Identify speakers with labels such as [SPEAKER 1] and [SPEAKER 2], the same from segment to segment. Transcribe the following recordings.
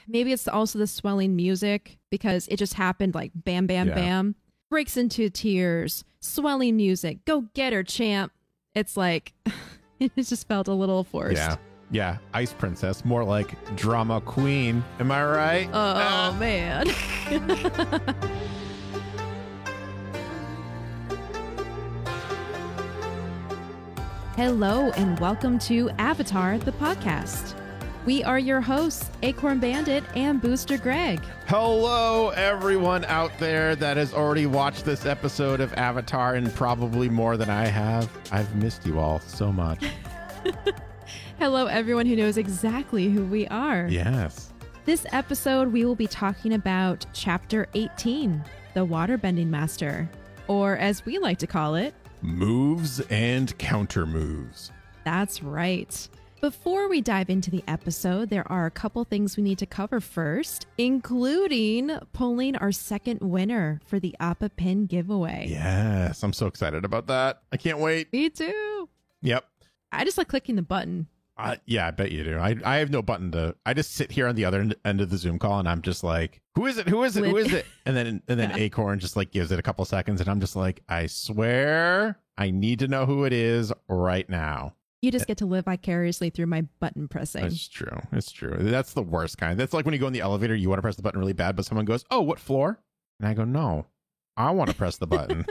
[SPEAKER 1] maybe it's also the swelling music because it just happened like bam, bam, bam. Breaks into tears, swelling music. Go get her, champ. It's like, it just felt a little forced.
[SPEAKER 2] Yeah. Ice Princess, more like drama queen. Am I right?
[SPEAKER 1] Oh, man. Hello, and welcome to Avatar, the podcast. We are your hosts, Acorn Bandit and Booster Greg.
[SPEAKER 2] Hello, everyone out there that has already watched this episode of Avatar, and probably more than I have. I've missed you all so much.
[SPEAKER 1] Hello, everyone who knows exactly who we are.
[SPEAKER 2] Yes.
[SPEAKER 1] This episode, we will be talking about Chapter 18, The Waterbending Master, or as we like to call it,
[SPEAKER 2] Moves and Counter Moves.
[SPEAKER 1] That's right. Before we dive into the episode, there are a couple things we need to cover first, including pulling our second winner for the Appa Pin giveaway.
[SPEAKER 2] Yes, I'm so excited about that. I can't wait.
[SPEAKER 1] Me too.
[SPEAKER 2] Yep.
[SPEAKER 1] I just like clicking the button.
[SPEAKER 2] Yeah, I bet you do. I have no button to. I just sit here on the other end of the Zoom call, and I'm just like, "Who is it? Who is it? Who is it?" And then
[SPEAKER 1] Yeah.
[SPEAKER 2] Acorn just like gives it a couple seconds, and I'm just like, "I swear, I need to know who it is right now."
[SPEAKER 1] You just get to live vicariously through my button pressing.
[SPEAKER 2] It's true. It's true. That's the worst kind. That's like when you go in the elevator, you want to press the button really bad, but someone goes, "Oh, what floor?" And I go, "No, I want to press the button."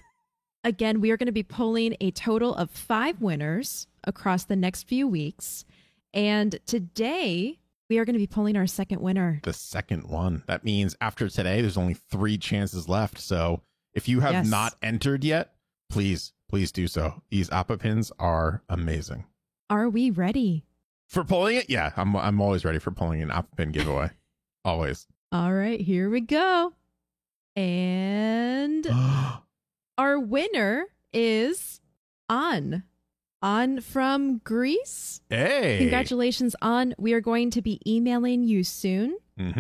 [SPEAKER 1] Again, we are going to be pulling a total of 5 winners across the next few weeks. And today, we are going to be pulling our second winner.
[SPEAKER 2] The second one. That means after today, there's only 3 chances left. So if you have not entered yet, please do so. These Appa Pins are amazing.
[SPEAKER 1] Are we ready?
[SPEAKER 2] For pulling it? Yeah, I'm always ready for pulling an Appa Pin giveaway. Always.
[SPEAKER 1] All right, here we go. And our winner is An from Greece.
[SPEAKER 2] Hey.
[SPEAKER 1] Congratulations, An. We are going to be emailing you soon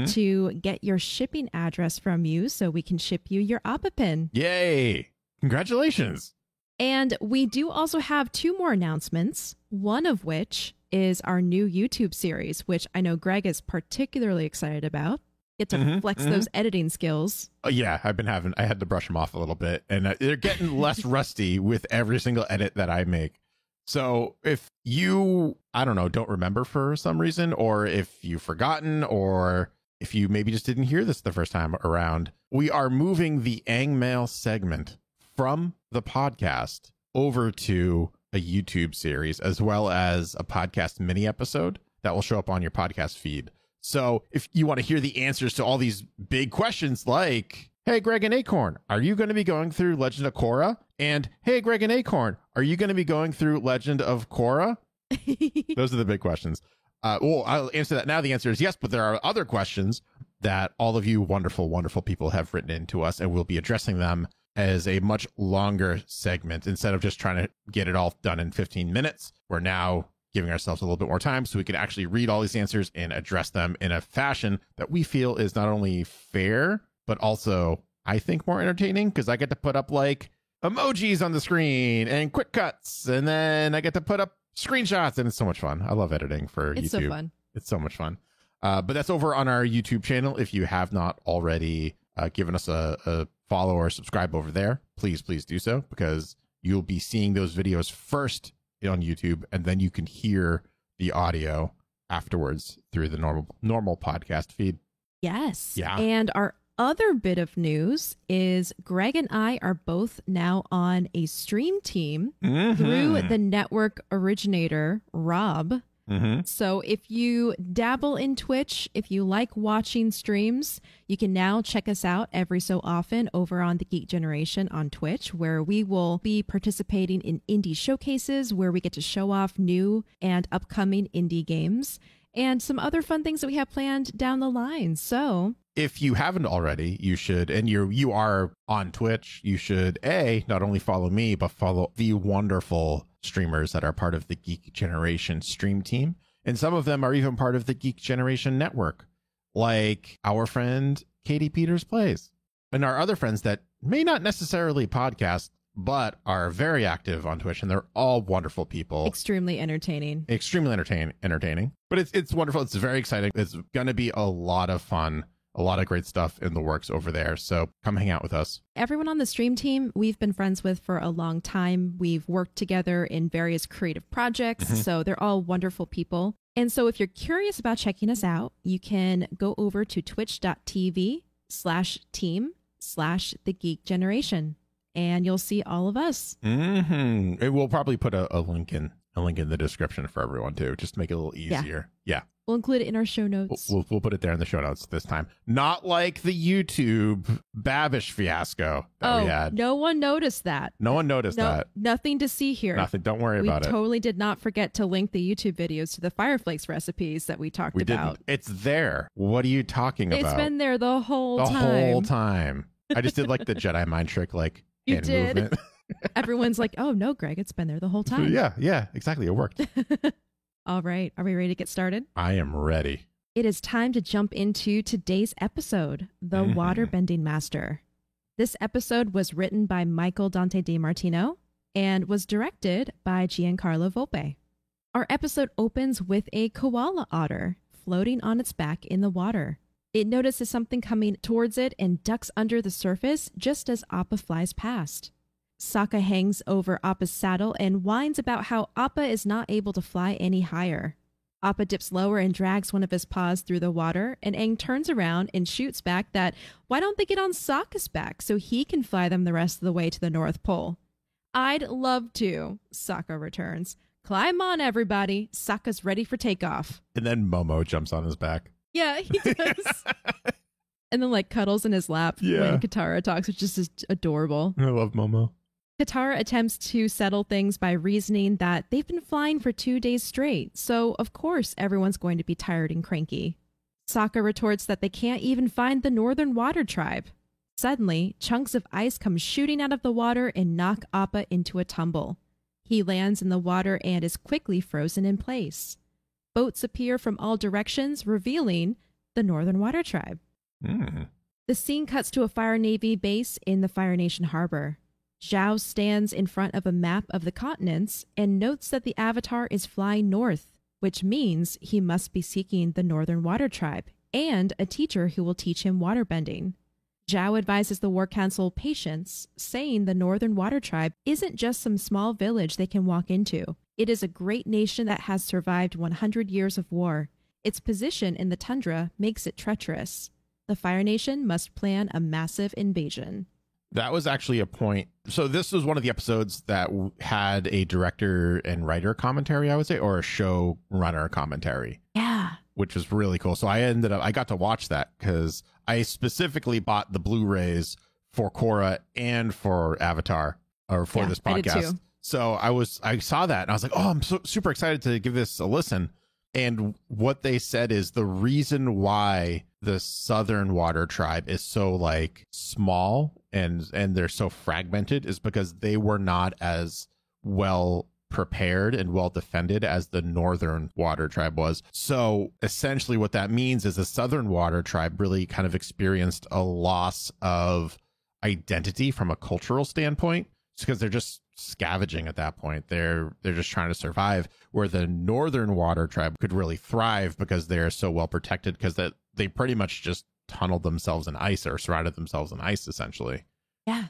[SPEAKER 1] to get your shipping address from you so we can ship you your Appa Pin.
[SPEAKER 2] Yay. Congratulations.
[SPEAKER 1] And we do also have 2 more announcements, one of which is our new YouTube series, which I know Greg is particularly excited about. Get to flex those editing skills.
[SPEAKER 2] Yeah, I had to brush them off a little bit, and they're getting less rusty with every single edit that I make. So if you, I don't know, don't remember for some reason, or if you've forgotten, or if you maybe just didn't hear this the first time around, we are moving the Aang Mail segment from the podcast over to a YouTube series, as well as a podcast mini episode that will show up on your podcast feed. So if you want to hear the answers to all these big questions like, hey, Greg and Acorn, are you going to be going through Legend of Korra? And hey, Greg and Acorn, are you going to be going through Legend of Korra? Those are the big questions. Well, I'll answer that now. The answer is yes, but there are other questions that all of you wonderful, wonderful people have written in to us, and we'll be addressing them as a much longer segment. Instead of just trying to get it all done in 15 minutes, we're now giving ourselves a little bit more time so we can actually read all these answers and address them in a fashion that we feel is not only fair, but also, I think, more entertaining, because I get to put up like emojis on the screen and quick cuts, and then I get to put up screenshots, and it's so much fun. I love editing for YouTube.
[SPEAKER 1] It's so fun.
[SPEAKER 2] It's so much fun. But that's over on our YouTube channel. If you have not already given us a follow or subscribe over there, please do so, because you'll be seeing those videos first on YouTube, and then you can hear the audio afterwards through the normal podcast feed.
[SPEAKER 1] Yes.
[SPEAKER 2] Yeah.
[SPEAKER 1] And our other bit of news is Greg and I are both now on a stream team through the network originator, Rob. So if you dabble in Twitch, if you like watching streams, you can now check us out every so often over on the Geek Generation on Twitch, where we will be participating in indie showcases where we get to show off new and upcoming indie games and some other fun things that we have planned down the line. So
[SPEAKER 2] if you haven't already, you should, and you are on Twitch, you should not only follow me, but follow the wonderful streamers that are part of the Geek Generation stream team. And some of them are even part of the Geek Generation network, like our friend Katie Peters Plays, and our other friends that may not necessarily podcast but are very active on Twitch, and they're all wonderful people.
[SPEAKER 1] Extremely entertaining.
[SPEAKER 2] Entertaining. But it's wonderful. It's very exciting. It's going to be a lot of fun. A lot of great stuff in the works over there. So come hang out with us.
[SPEAKER 1] Everyone on the stream team, we've been friends with for a long time. We've worked together in various creative projects. So they're all wonderful people. And so if you're curious about checking us out, you can go over to twitch.tv/team/The Geek Generation, and you'll see all of us.
[SPEAKER 2] We'll probably put a link in the description for everyone too, just to make it a little easier. Yeah.
[SPEAKER 1] We'll include it in our show notes.
[SPEAKER 2] We'll put it there in the show notes this time. Not like the YouTube Babish fiasco that we had.
[SPEAKER 1] No one noticed that.
[SPEAKER 2] No one noticed that.
[SPEAKER 1] Nothing to see here.
[SPEAKER 2] Nothing. Don't worry about it.
[SPEAKER 1] We totally did not forget to link the YouTube videos to the Fireflakes recipes that we talked about.
[SPEAKER 2] It's there. What are you talking about?
[SPEAKER 1] It's been there the whole time.
[SPEAKER 2] The whole time. I just did like the Jedi mind trick, like
[SPEAKER 1] you
[SPEAKER 2] hand
[SPEAKER 1] did.
[SPEAKER 2] movement.
[SPEAKER 1] Everyone's like, oh no, Greg, it's been there the whole time.
[SPEAKER 2] Yeah, exactly. It worked.
[SPEAKER 1] All right. Are we ready to get started?
[SPEAKER 2] I am ready.
[SPEAKER 1] It is time to jump into today's episode, The Waterbending Master. This episode was written by Michael Dante DiMartino and was directed by Giancarlo Volpe. Our episode opens with a koala otter floating on its back in the water. It notices something coming towards it and ducks under the surface just as Appa flies past. Sokka hangs over Appa's saddle and whines about how Appa is not able to fly any higher. Appa dips lower and drags one of his paws through the water, and Aang turns around and shoots back that why don't they get on Sokka's back so he can fly them the rest of the way to the North Pole? I'd love to, Sokka returns. Climb on, everybody. Sokka's ready for takeoff.
[SPEAKER 2] And then Momo jumps on his back.
[SPEAKER 1] Yeah, he does. And then like cuddles in his lap when Katara talks, which is just adorable.
[SPEAKER 2] I love Momo.
[SPEAKER 1] Katara attempts to settle things by reasoning that they've been flying for 2 days straight, so of course everyone's going to be tired and cranky. Sokka retorts that they can't even find the Northern Water Tribe. Suddenly, chunks of ice come shooting out of the water and knock Appa into a tumble. He lands in the water and is quickly frozen in place. Boats appear from all directions, revealing the Northern Water Tribe. The scene cuts to a Fire Navy base in the Fire Nation harbor. Zhao stands in front of a map of the continents and notes that the Avatar is flying north, which means he must be seeking the Northern Water Tribe and a teacher who will teach him waterbending. Zhao advises the War Council patience, saying the Northern Water Tribe isn't just some small village they can walk into. It is a great nation that has survived 100 years of war. Its position in the tundra makes it treacherous. The Fire Nation must plan a massive invasion.
[SPEAKER 2] That was actually a point. So this was one of the episodes that had a director and writer commentary, I would say, or a showrunner commentary.
[SPEAKER 1] Yeah.
[SPEAKER 2] Which was really cool. So I got to watch that because I specifically bought the Blu-rays for Korra and for Avatar, or for this podcast. I did too. So I saw that and I was like, oh, I'm so super excited to give this a listen. And what they said is the reason why the Southern Water Tribe is so like small and they're so fragmented is because they were not as well prepared and well defended as the Northern Water Tribe was. So essentially what that means is the Southern Water Tribe really kind of experienced a loss of identity from a cultural standpoint because they're just scavenging at that point. They're just trying to survive, where the Northern Water Tribe could really thrive because they're so well protected because they pretty much just tunneled themselves in ice or surrounded themselves in ice essentially.
[SPEAKER 1] Yeah.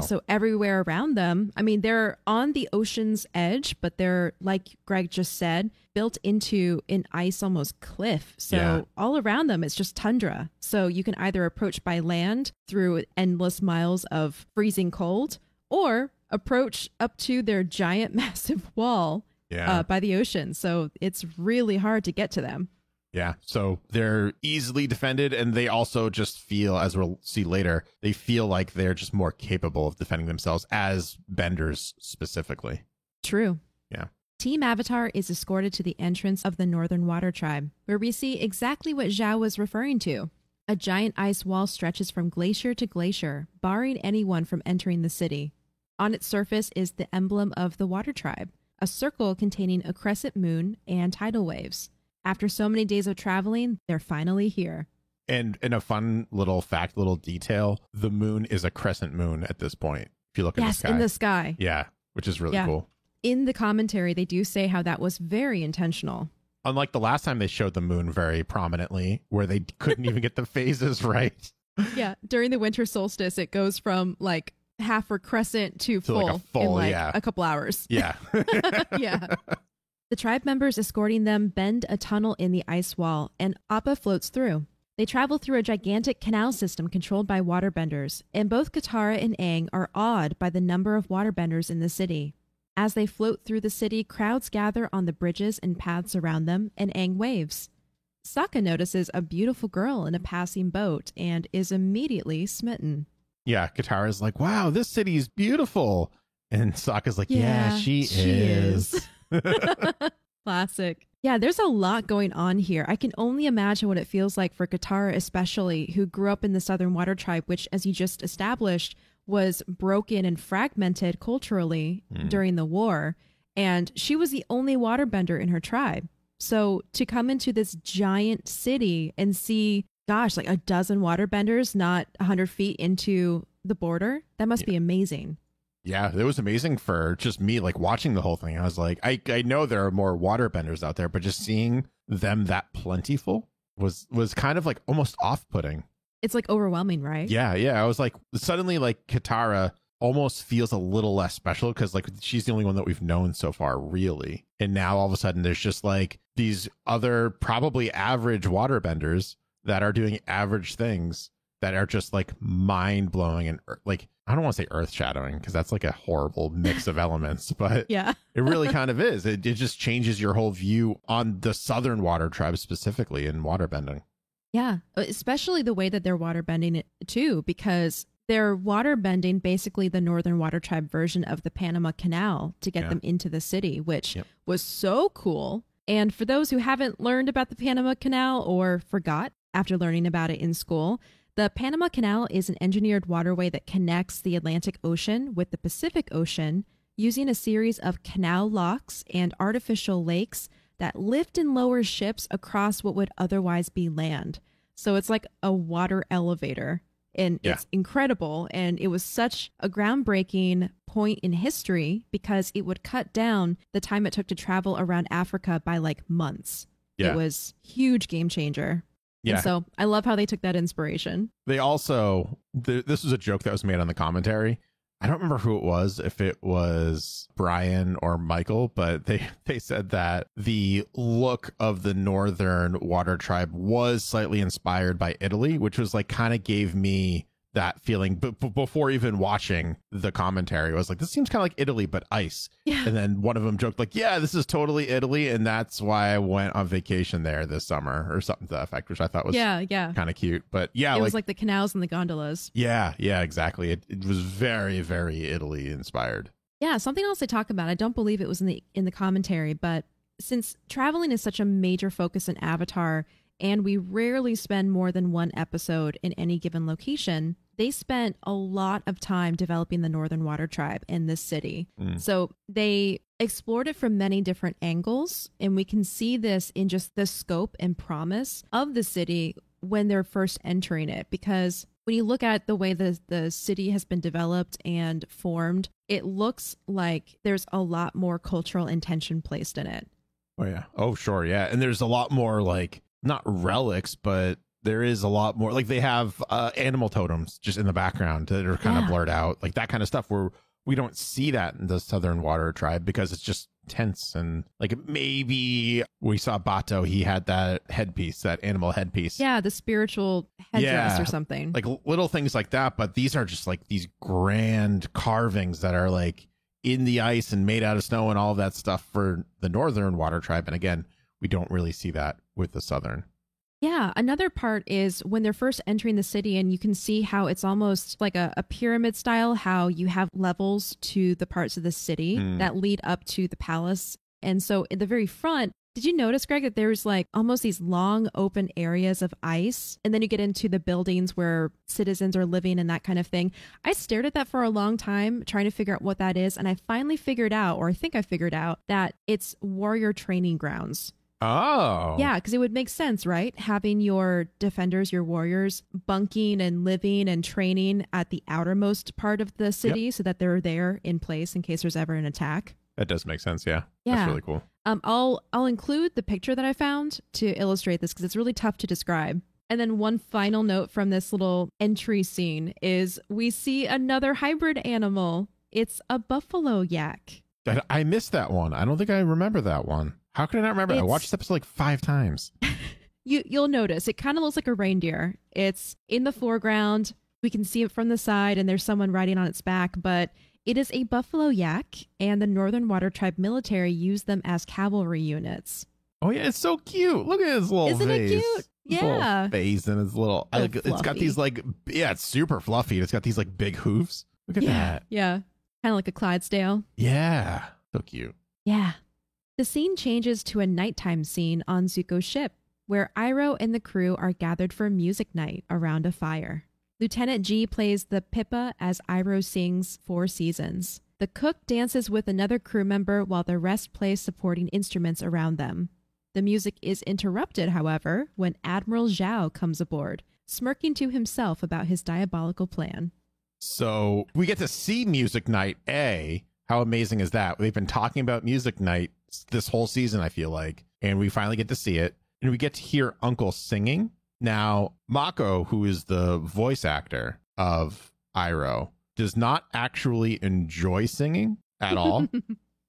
[SPEAKER 1] So everywhere around them, I mean, they're on the ocean's edge, but they're, like Greg just said, built into an ice almost cliff. So all around them, it's just tundra. So you can either approach by land through endless miles of freezing cold, or approach up to their giant, massive wall by the ocean. So it's really hard to get to them.
[SPEAKER 2] Yeah, so they're easily defended, and they also just feel, as we'll see later, they feel like they're just more capable of defending themselves as benders specifically.
[SPEAKER 1] True.
[SPEAKER 2] Yeah.
[SPEAKER 1] Team Avatar is escorted to the entrance of the Northern Water Tribe, where we see exactly what Zhao was referring to. A giant ice wall stretches from glacier to glacier, barring anyone from entering the city. On its surface is the emblem of the Water Tribe, a circle containing a crescent moon and tidal waves. After so many days of traveling, they're finally here. And
[SPEAKER 2] in a fun little fact, little detail, the moon is a crescent moon at this point. if you look at the
[SPEAKER 1] Yes,
[SPEAKER 2] sky.
[SPEAKER 1] in the sky.
[SPEAKER 2] Yeah, which is really cool.
[SPEAKER 1] In the commentary, they do say how that was very intentional.
[SPEAKER 2] Unlike the last time they showed the moon very prominently, where they couldn't even get the phases right.
[SPEAKER 1] Yeah, during the winter solstice, it goes from like half or crescent to full,
[SPEAKER 2] like a full,
[SPEAKER 1] in like
[SPEAKER 2] yeah.
[SPEAKER 1] a couple hours.
[SPEAKER 2] Yeah.
[SPEAKER 1] Yeah. The tribe members escorting them bend a tunnel in the ice wall, and Appa floats through. They travel through a gigantic canal system controlled by waterbenders, and both Katara and Aang are awed by the number of waterbenders in the city. As they float through the city, crowds gather on the bridges and paths around them, and Aang waves. Sokka notices a beautiful girl in a passing boat and is immediately smitten.
[SPEAKER 2] Yeah, Katara's like, wow, this city is beautiful. And Sokka's like, yeah, she is.
[SPEAKER 1] Classic. Yeah, there's a lot going on here. I can only imagine what it feels like for Katara, especially, who grew up in the Southern Water Tribe, which, as you just established, was broken and fragmented culturally during the war. And she was the only waterbender in her tribe. So to come into this giant city and see, gosh, like a dozen waterbenders not 100 feet into the border, that must be amazing.
[SPEAKER 2] Yeah, it was amazing for just me, like watching the whole thing. I was like, I know there are more waterbenders out there, but just seeing them that plentiful was kind of like almost off-putting.
[SPEAKER 1] It's like overwhelming, right?
[SPEAKER 2] Yeah. I was like, suddenly like Katara almost feels a little less special because like she's the only one that we've known so far, really. And now all of a sudden there's just like these other probably average waterbenders that are doing average things that are just like mind-blowing and like, I don't want to say earth-shadowing because that's like a horrible mix of elements, but
[SPEAKER 1] yeah,
[SPEAKER 2] it really kind of is. It just changes your whole view on the Southern Water Tribe specifically in waterbending.
[SPEAKER 1] Yeah, especially the way that they're waterbending it too, because they're waterbending basically the Northern Water Tribe version of the Panama Canal to get them into the city, which was so cool. And for those who haven't learned about the Panama Canal or forgot after learning about it in school, the Panama Canal is an engineered waterway that connects the Atlantic Ocean with the Pacific Ocean using a series of canal locks and artificial lakes that lift and lower ships across what would otherwise be land. So it's like a water elevator, and it's incredible. And it was such a groundbreaking point in history because it would cut down the time it took to travel around Africa by like months. It was huge game changer. Yeah. And so I love how they took that inspiration.
[SPEAKER 2] They also, this was a joke that was made on the commentary. I don't remember who it was, if it was Brian or Michael, but they said that the look of the Northern Water Tribe was slightly inspired by Italy, which was like kind of gave me that feeling. But before even watching the commentary, I was like, this seems kind of like Italy, but ice. Yeah. And then one of them joked like, yeah, this is totally Italy. And that's why I went on vacation there this summer or something to that effect, which I thought was kind of cute. But yeah,
[SPEAKER 1] it was like the canals and the gondolas.
[SPEAKER 2] Yeah, exactly. It was very, very Italy inspired.
[SPEAKER 1] Yeah. Something else they talk about, I don't believe it was in the commentary, but since traveling is such a major focus in Avatar, and we rarely spend more than one episode in any given location, they spent a lot of time developing the Northern Water Tribe in this city. So they explored it from many different angles, and we can see this in just the scope and promise of the city when they're first entering it. Because when you look at the way the city has been developed and formed, it looks like there's a lot more cultural intention placed in it.
[SPEAKER 2] Oh, yeah. Oh, sure. Yeah. And there's a lot more like, not relics, but there is a lot more, like they have animal totems just in the background that are kind of blurred out, like that kind of stuff where we don't see that in the Southern Water Tribe because it's just tense. And like maybe we saw Bato, he had that headpiece, that animal headpiece.
[SPEAKER 1] Yeah, the spiritual headdress or something.
[SPEAKER 2] Like little things like that, but these are just like these grand carvings that are like in the ice and made out of snow and all of that stuff for the Northern Water Tribe. And again, we don't really see that with the Southern.
[SPEAKER 1] Yeah. Another part is when they're first entering the city, and you can see how it's almost like a pyramid style, how you have levels to the parts of the city that lead up to the palace. And so in the very front, did you notice, Greg, that there's like almost these long open areas of ice? And then you get into the buildings where citizens are living and that kind of thing. I stared at that for a long time, trying to figure out what that is. And I finally figured out, or I think I figured out, that it's warrior training grounds
[SPEAKER 2] Oh.
[SPEAKER 1] Yeah, because it would make sense, right? Having your defenders, your warriors, bunking and living and training at the outermost part of the city so that they're there in place in case there's ever an attack.
[SPEAKER 2] That does make sense. Yeah.
[SPEAKER 1] Yeah.
[SPEAKER 2] That's really cool.
[SPEAKER 1] I'll include the picture that I found to illustrate this because it's really tough to describe. And then one final note from this little entry scene is we see another hybrid animal. It's a buffalo yak.
[SPEAKER 2] I missed that one. I don't think I remember that one. How could I not remember? I watched this episode like 5 times.
[SPEAKER 1] You'll notice it kind of looks like a reindeer. It's in the foreground. We can see it from the side and there's someone riding on its back, but it is a buffalo yak, and the Northern Water Tribe military used them as cavalry units.
[SPEAKER 2] Oh yeah, it's so cute. Look at his little
[SPEAKER 1] Isn't
[SPEAKER 2] face.
[SPEAKER 1] it cute?
[SPEAKER 2] His little face and his little it's got these like, it's super fluffy. It's got these like big hoofs. Look at that.
[SPEAKER 1] Yeah. Kind of like a Clydesdale.
[SPEAKER 2] Yeah. So cute.
[SPEAKER 1] Yeah. The scene changes to a nighttime scene on Zuko's ship, where Iroh and the crew are gathered for music night around a fire. Lieutenant G plays the pipa as Iroh sings 4 Seasons. The cook dances with another crew member while the rest play supporting instruments around them. The music is interrupted, however, when Admiral Zhao comes aboard, smirking to himself about his diabolical plan.
[SPEAKER 2] So we get to see Music Night. How amazing is that? We've been talking about Music Night this whole season, I feel like, and we finally get to see it. And we get to hear Uncle singing. Now, Mako, who is the voice actor of Iroh, does not actually enjoy singing at all.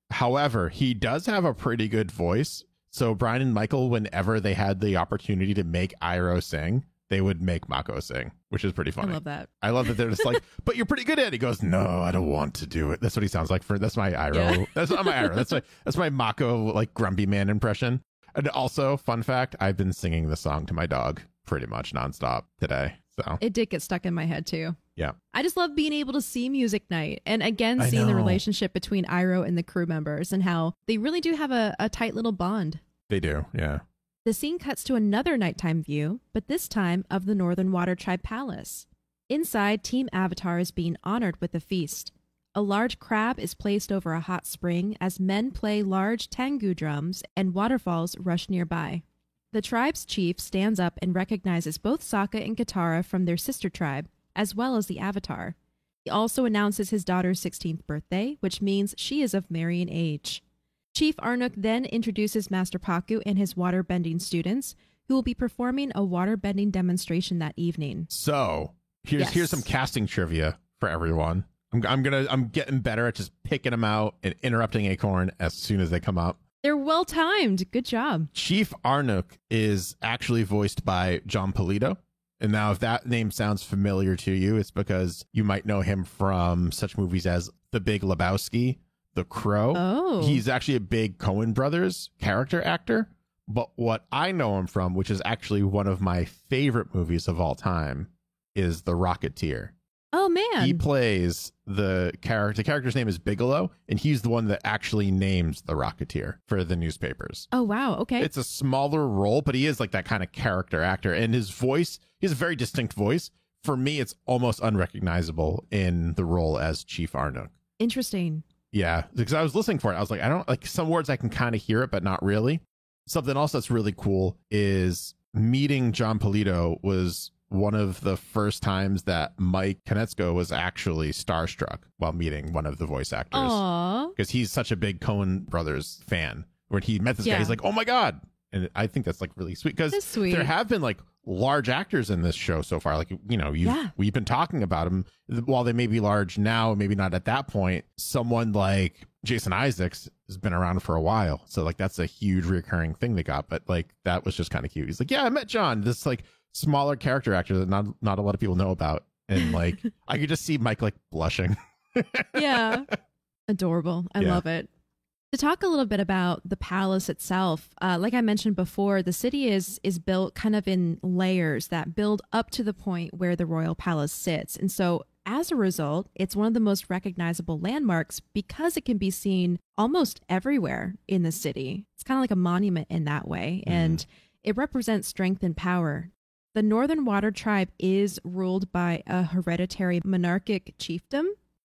[SPEAKER 2] However, he does have a pretty good voice. So Brian and Michael, whenever they had the opportunity to make Iroh sing, they would make Mako sing, which is pretty funny.
[SPEAKER 1] I love that.
[SPEAKER 2] I love that they're just like, but you're pretty good at it. He goes, no, I don't want to do it. That's what he sounds like. That's my Iroh. Yeah. That's not my Iroh. That's my Mako, like, grumpy man impression. And also, fun fact, I've been singing the song to my dog pretty much nonstop today. So
[SPEAKER 1] it did get stuck in my head too.
[SPEAKER 2] Yeah.
[SPEAKER 1] I just love being able to see Music Night and again seeing the relationship between Iroh and the crew members and how they really do have a tight little bond.
[SPEAKER 2] They do, yeah.
[SPEAKER 1] The scene cuts to another nighttime view, but this time of the Northern Water Tribe Palace. Inside, Team Avatar is being honored with a feast. A large crab is placed over a hot spring as men play large tangu drums and waterfalls rush nearby. The tribe's chief stands up and recognizes both Sokka and Katara from their sister tribe, as well as the Avatar. He also announces his daughter's 16th birthday, which means she is of marrying age. Chief Arnook then introduces Master Pakku and his waterbending students, who will be performing a waterbending demonstration that evening.
[SPEAKER 2] So here's some casting trivia for everyone. I'm getting better at just picking them out and interrupting Acorn as soon as they come up.
[SPEAKER 1] They're well timed. Good job.
[SPEAKER 2] Chief Arnook is actually voiced by John Polito. And now if that name sounds familiar to you, it's because you might know him from such movies as The Big Lebowski, The Crow.
[SPEAKER 1] Oh.
[SPEAKER 2] He's actually a big Coen Brothers character actor. But what I know him from, which is actually one of my favorite movies of all time, is The Rocketeer.
[SPEAKER 1] Oh, man.
[SPEAKER 2] He plays the character. The character's name is Bigelow, and he's the one that actually names the Rocketeer for the newspapers.
[SPEAKER 1] Oh, wow. Okay.
[SPEAKER 2] It's a smaller role, but he is like that kind of character actor. And his voice, he has a very distinct voice. For me, it's almost unrecognizable in the role as Chief Arnook.
[SPEAKER 1] Interesting.
[SPEAKER 2] Yeah, because I was listening for it. I was like, I don't like some words I can kind of hear it, but not really. Something else that's really cool is meeting John Polito was one of the first times that Mike Konietzko was actually starstruck while meeting one of the voice actors.
[SPEAKER 1] Aww.
[SPEAKER 2] Because he's such a big Coen Brothers fan. When he met this guy, he's like, oh my God. And I think that's like really sweet because there have been like large actors in this show so far. Like, you know, we've been talking about them. While they may be large now, maybe not at that point. Someone like Jason Isaacs has been around for a while. So like that's a huge recurring thing they got. But like that was just kind of cute. He's like, yeah, I met John. This like smaller character actor that not a lot of people know about. And like I could just see Mike like blushing.
[SPEAKER 1] Yeah. Adorable. I love it. To talk a little bit about the palace itself, like I mentioned before, the city is built kind of in layers that build up to the point where the royal palace sits. And so as a result, it's one of the most recognizable landmarks because it can be seen almost everywhere in the city. It's kind of like a monument in that way, and it represents strength and power. The Northern Water Tribe is ruled by a hereditary monarchic chiefdom.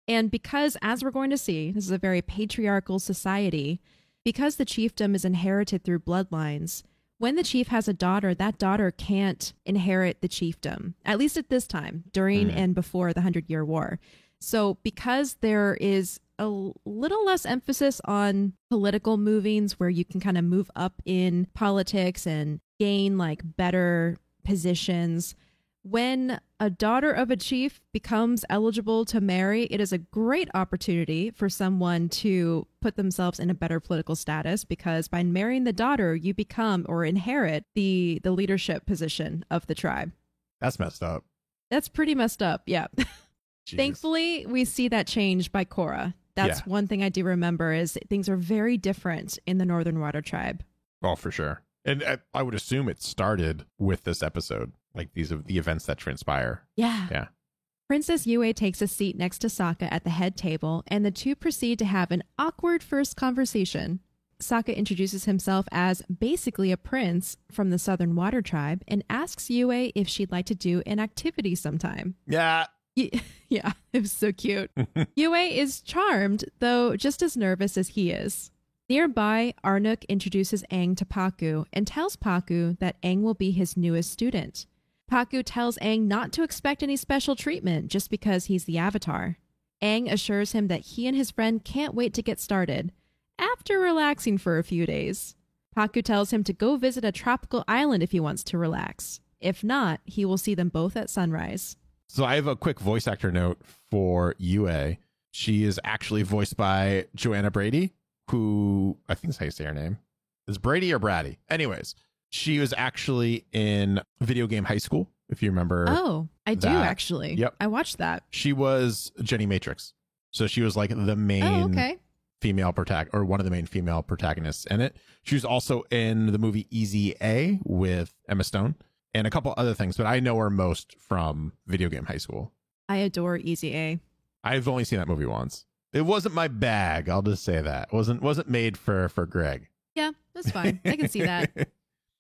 [SPEAKER 1] And because, as we're going to see, this is a very patriarchal society, Because the chiefdom is inherited through bloodlines, when the chief has a daughter, that daughter can't inherit the chiefdom, at least at this time, during and before the 100-Year War. So because there is a little less emphasis on political movings where you can kind of move up in politics and gain like better positions, when a daughter of a chief becomes eligible to marry, it is a great opportunity for someone to put themselves in a better political status, because by marrying the daughter, you become or inherit the leadership position of the tribe.
[SPEAKER 2] That's messed up.
[SPEAKER 1] That's pretty messed up. Yeah.
[SPEAKER 2] Jeez.
[SPEAKER 1] Thankfully, we see that change by Korra. That's one thing I do remember is things are very different in the Northern Water Tribe.
[SPEAKER 2] Oh, for sure. And I would assume it started with this episode, like these are the events that transpire.
[SPEAKER 1] Yeah.
[SPEAKER 2] Yeah.
[SPEAKER 1] Princess Yue takes a seat next to Sokka at the head table, and the two proceed to have an awkward first conversation. Sokka introduces himself as basically a prince from the Southern Water Tribe and asks Yue if she'd like to do an activity sometime.
[SPEAKER 2] Yeah.
[SPEAKER 1] Yeah, it was so cute. Yue is charmed, though just as nervous as he is. Nearby, Arnook introduces Aang to Pakku and tells Pakku that Aang will be his newest student. Pakku tells Aang not to expect any special treatment just because he's the Avatar. Aang assures him that he and his friend can't wait to get started, after relaxing for a few days. Pakku tells him to go visit a tropical island if he wants to relax. If not, he will see them both at sunrise.
[SPEAKER 2] So I have a quick voice actor note for Yue. She is actually voiced by Joanna Brady, who I think is how you say her name. Is Brady or Brady? Anyways, she was actually in Video Game High School, if you remember.
[SPEAKER 1] Oh, I do actually.
[SPEAKER 2] Yep.
[SPEAKER 1] I watched that.
[SPEAKER 2] She was Jenny Matrix. So she was like the main female protagonist, or one of the main female protagonists in it. She was also in the movie Easy A with Emma Stone and a couple other things, but I know her most from Video Game High School.
[SPEAKER 1] I adore Easy A.
[SPEAKER 2] I've only seen that movie once. It wasn't my bag. I'll just say that. It wasn't made for Greg.
[SPEAKER 1] Yeah, that's fine. I can see that.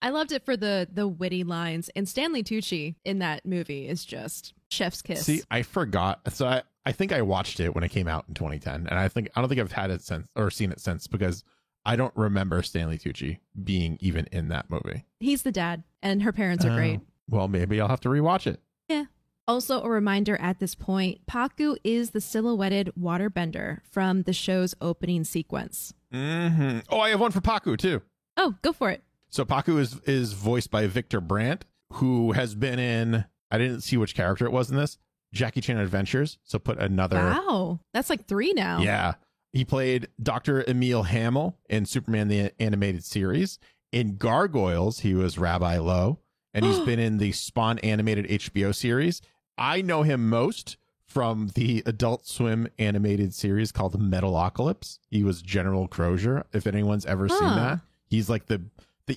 [SPEAKER 1] I loved it for the witty lines, and Stanley Tucci in that movie is just chef's kiss.
[SPEAKER 2] See, I forgot. So I think I watched it when it came out in 2010, and I don't think I've had it since or seen it since, because I don't remember Stanley Tucci being even in that movie.
[SPEAKER 1] He's the dad, and her parents are great.
[SPEAKER 2] Well, maybe I'll have to rewatch it.
[SPEAKER 1] Yeah. Also, a reminder at this point, Pakku is the silhouetted waterbender from the show's opening sequence.
[SPEAKER 2] Mm-hmm. Oh, I have one for Pakku, too.
[SPEAKER 1] Oh, go for it.
[SPEAKER 2] So Pakku is voiced by Victor Brandt, who has been in, I didn't see which character it was in this, Jackie Chan Adventures. So put another.
[SPEAKER 1] Wow. That's like 3 now.
[SPEAKER 2] Yeah. He played Dr. Emil Hamill in Superman the Animated Series. In Gargoyles, he was Rabbi Lowe. And he's been in the Spawn animated HBO series. I know him most from the Adult Swim animated series called Metalocalypse. He was General Crozier, if anyone's ever seen that. He's like the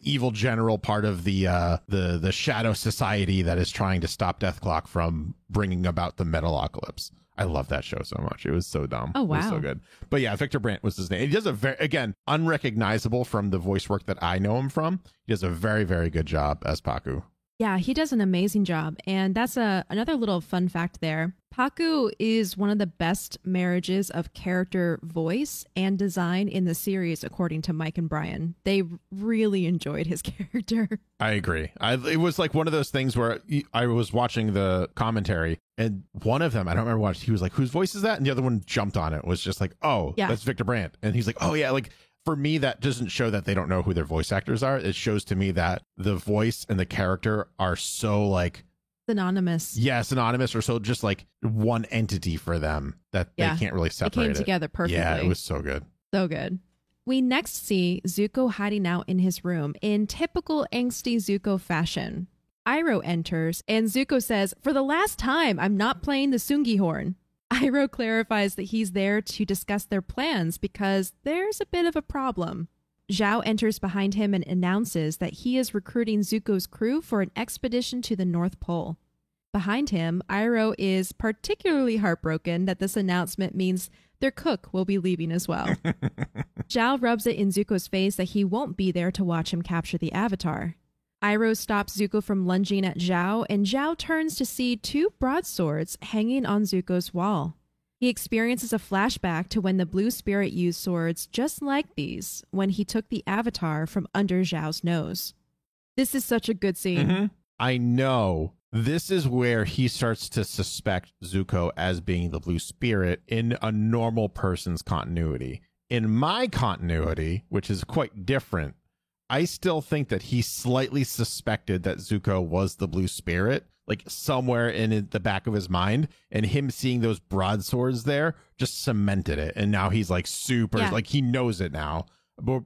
[SPEAKER 2] evil general, part of the Shadow Society that is trying to stop Deathclock from bringing about the Metalocalypse. I love that show so much. It was so dumb.
[SPEAKER 1] Oh, wow.
[SPEAKER 2] It was so good. But yeah, Victor Brandt was his name. He does a very, again, unrecognizable from the voice work that I know him from. He does a very, very good job as Pakku.
[SPEAKER 1] Yeah, he does an amazing job. And that's another little fun fact there. Pakku is one of the best marriages of character voice and design in the series, according to Mike and Brian. They really enjoyed his character.
[SPEAKER 2] I agree. It was like one of those things where I was watching the commentary, and one of them, I don't remember what, he was like, whose voice is that? And the other one jumped on it, was just like, oh, yeah, that's Victor Brandt. And he's like, oh, yeah, like, for me, that doesn't show that they don't know who their voice actors are. It shows to me that the voice and the character are so like
[SPEAKER 1] synonymous.
[SPEAKER 2] Yeah, synonymous, or so just like one entity for them that they can't really separate.
[SPEAKER 1] It came together perfectly.
[SPEAKER 2] Yeah, it was so good.
[SPEAKER 1] So good. We next see Zuko hiding out in his room in typical angsty Zuko fashion. Iroh enters and Zuko says, "For the last time, I'm not playing the Sungi horn." Iroh clarifies that he's there to discuss their plans because there's a bit of a problem. Zhao enters behind him and announces that he is recruiting Zuko's crew for an expedition to the North Pole. Behind him, Iroh is particularly heartbroken that this announcement means their cook will be leaving as well. Zhao rubs it in Zuko's face that he won't be there to watch him capture the Avatar. Iroh stops Zuko from lunging at Zhao, and Zhao turns to see 2 broadswords hanging on Zuko's wall. He experiences a flashback to when the Blue Spirit used swords just like these when he took the avatar from under Zhao's nose. This is such a good scene.
[SPEAKER 2] Mm-hmm. I know. This is where he starts to suspect Zuko as being the Blue Spirit in a normal person's continuity. In my continuity, which is quite different, I still think that he slightly suspected that Zuko was the Blue Spirit, like somewhere in the back of his mind, and him seeing those broadswords there just cemented it. And now he's like super, like he knows it now.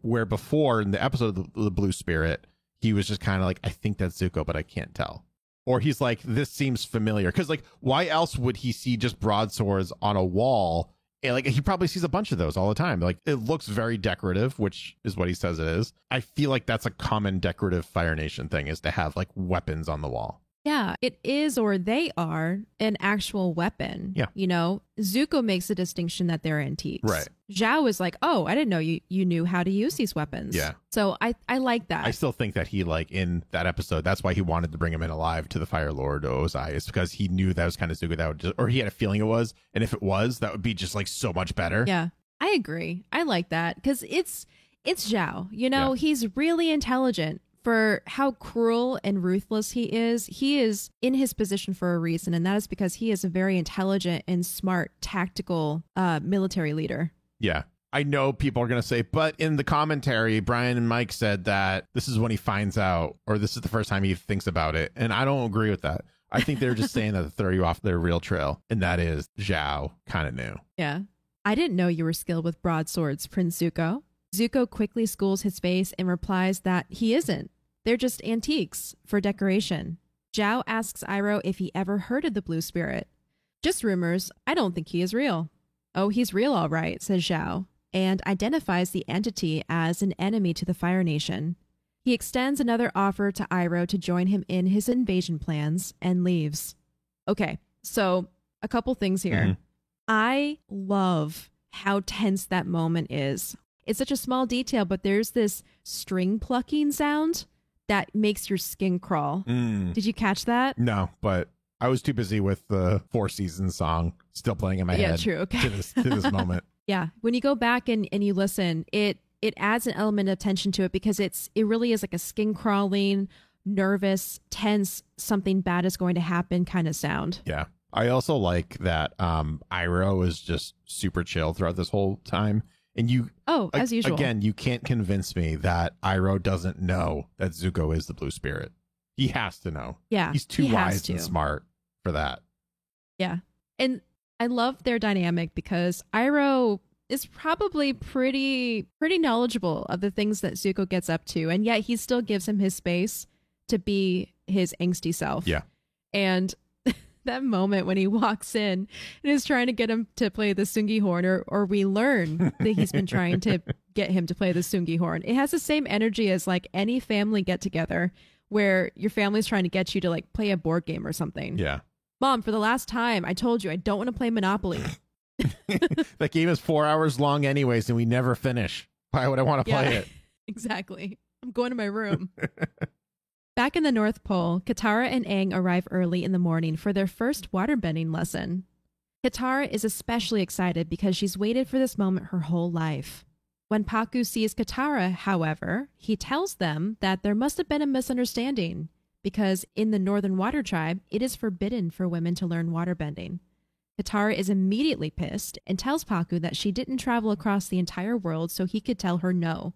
[SPEAKER 2] Where before in the episode of the Blue Spirit, he was just kind of like, I think that's Zuko, but I can't tell. Or he's like, this seems familiar. Because like, why else would he see just broadswords on a wall? And like, he probably sees a bunch of those all the time. Like, it looks very decorative, which is what he says it is. I feel like that's a common decorative Fire Nation thing, is to have like weapons on the wall.
[SPEAKER 1] Yeah, it is, or they are an actual weapon.
[SPEAKER 2] Yeah.
[SPEAKER 1] You know, Zuko makes a distinction that they're antiques.
[SPEAKER 2] Right.
[SPEAKER 1] Zhao is like, oh, I didn't know you knew how to use these weapons.
[SPEAKER 2] Yeah.
[SPEAKER 1] So I like that.
[SPEAKER 2] I still think that he, like, in that episode, that's why he wanted to bring him in alive to the Fire Lord Ozai, is because he knew that was kind of Zuko, that would just, or he had a feeling it was. And if it was, that would be just like so much better.
[SPEAKER 1] Yeah, I agree. I like that because it's Zhao. You know, he's really intelligent. For how cruel and ruthless he is in his position for a reason, and that is because he is a very intelligent and smart, tactical military leader.
[SPEAKER 2] Yeah. I know people are going to say, but in the commentary, Brian and Mike said that this is when he finds out, or this is the first time he thinks about it, and I don't agree with that. I think they're just saying that to throw you off their real trail, and that is Zhao kind of knew.
[SPEAKER 1] Yeah. I didn't know you were skilled with broadswords, Prince Zuko. Zuko quickly schools his face and replies that he isn't. They're just antiques for decoration. Zhao asks Iroh if he ever heard of the Blue Spirit. Just rumors. I don't think he is real. Oh, he's real all right, says Zhao, and identifies the entity as an enemy to the Fire Nation. He extends another offer to Iroh to join him in his invasion plans and leaves. Okay, so a couple things here.
[SPEAKER 2] Mm-hmm.
[SPEAKER 1] I love how tense that moment is. It's such a small detail, but there's this string plucking sound that makes your skin crawl. Did you catch that?
[SPEAKER 2] No, but I was too busy with the Four Seasons song still playing in my head.
[SPEAKER 1] Yeah, true. Okay.
[SPEAKER 2] To this moment.
[SPEAKER 1] Yeah. When you go back and you listen, it adds an element of tension to it because it really is like a skin crawling, nervous, tense, something bad is going to happen kind of sound.
[SPEAKER 2] Yeah. I also like that Iroh is just super chill throughout this whole time. And
[SPEAKER 1] as usual.
[SPEAKER 2] Again, you can't convince me that Iroh doesn't know that Zuko is the Blue Spirit. He has to know.
[SPEAKER 1] Yeah.
[SPEAKER 2] He's too wise and smart for that.
[SPEAKER 1] Yeah. And I love their dynamic because Iroh is probably pretty knowledgeable of the things that Zuko gets up to. And yet he still gives him his space to be his angsty self.
[SPEAKER 2] Yeah.
[SPEAKER 1] And that moment when he walks in and is trying to get him to play the Sungi horn, or we learn that he's been trying to get him to play the Sungi horn. It has the same energy as like any family get together where your family's trying to get you to like play a board game or something.
[SPEAKER 2] Yeah.
[SPEAKER 1] Mom, for the last time, I told you I don't want to play Monopoly.
[SPEAKER 2] That game is 4 hours long anyways, and we never finish. Why would I want to play it?
[SPEAKER 1] Exactly. I'm going to my room. Back in the North Pole, Katara and Aang arrive early in the morning for their first waterbending lesson. Katara is especially excited because she's waited for this moment her whole life. When Pakku sees Katara, however, he tells them that there must have been a misunderstanding because in the Northern Water Tribe, it is forbidden for women to learn waterbending. Katara is immediately pissed and tells Pakku that she didn't travel across the entire world so he could tell her no.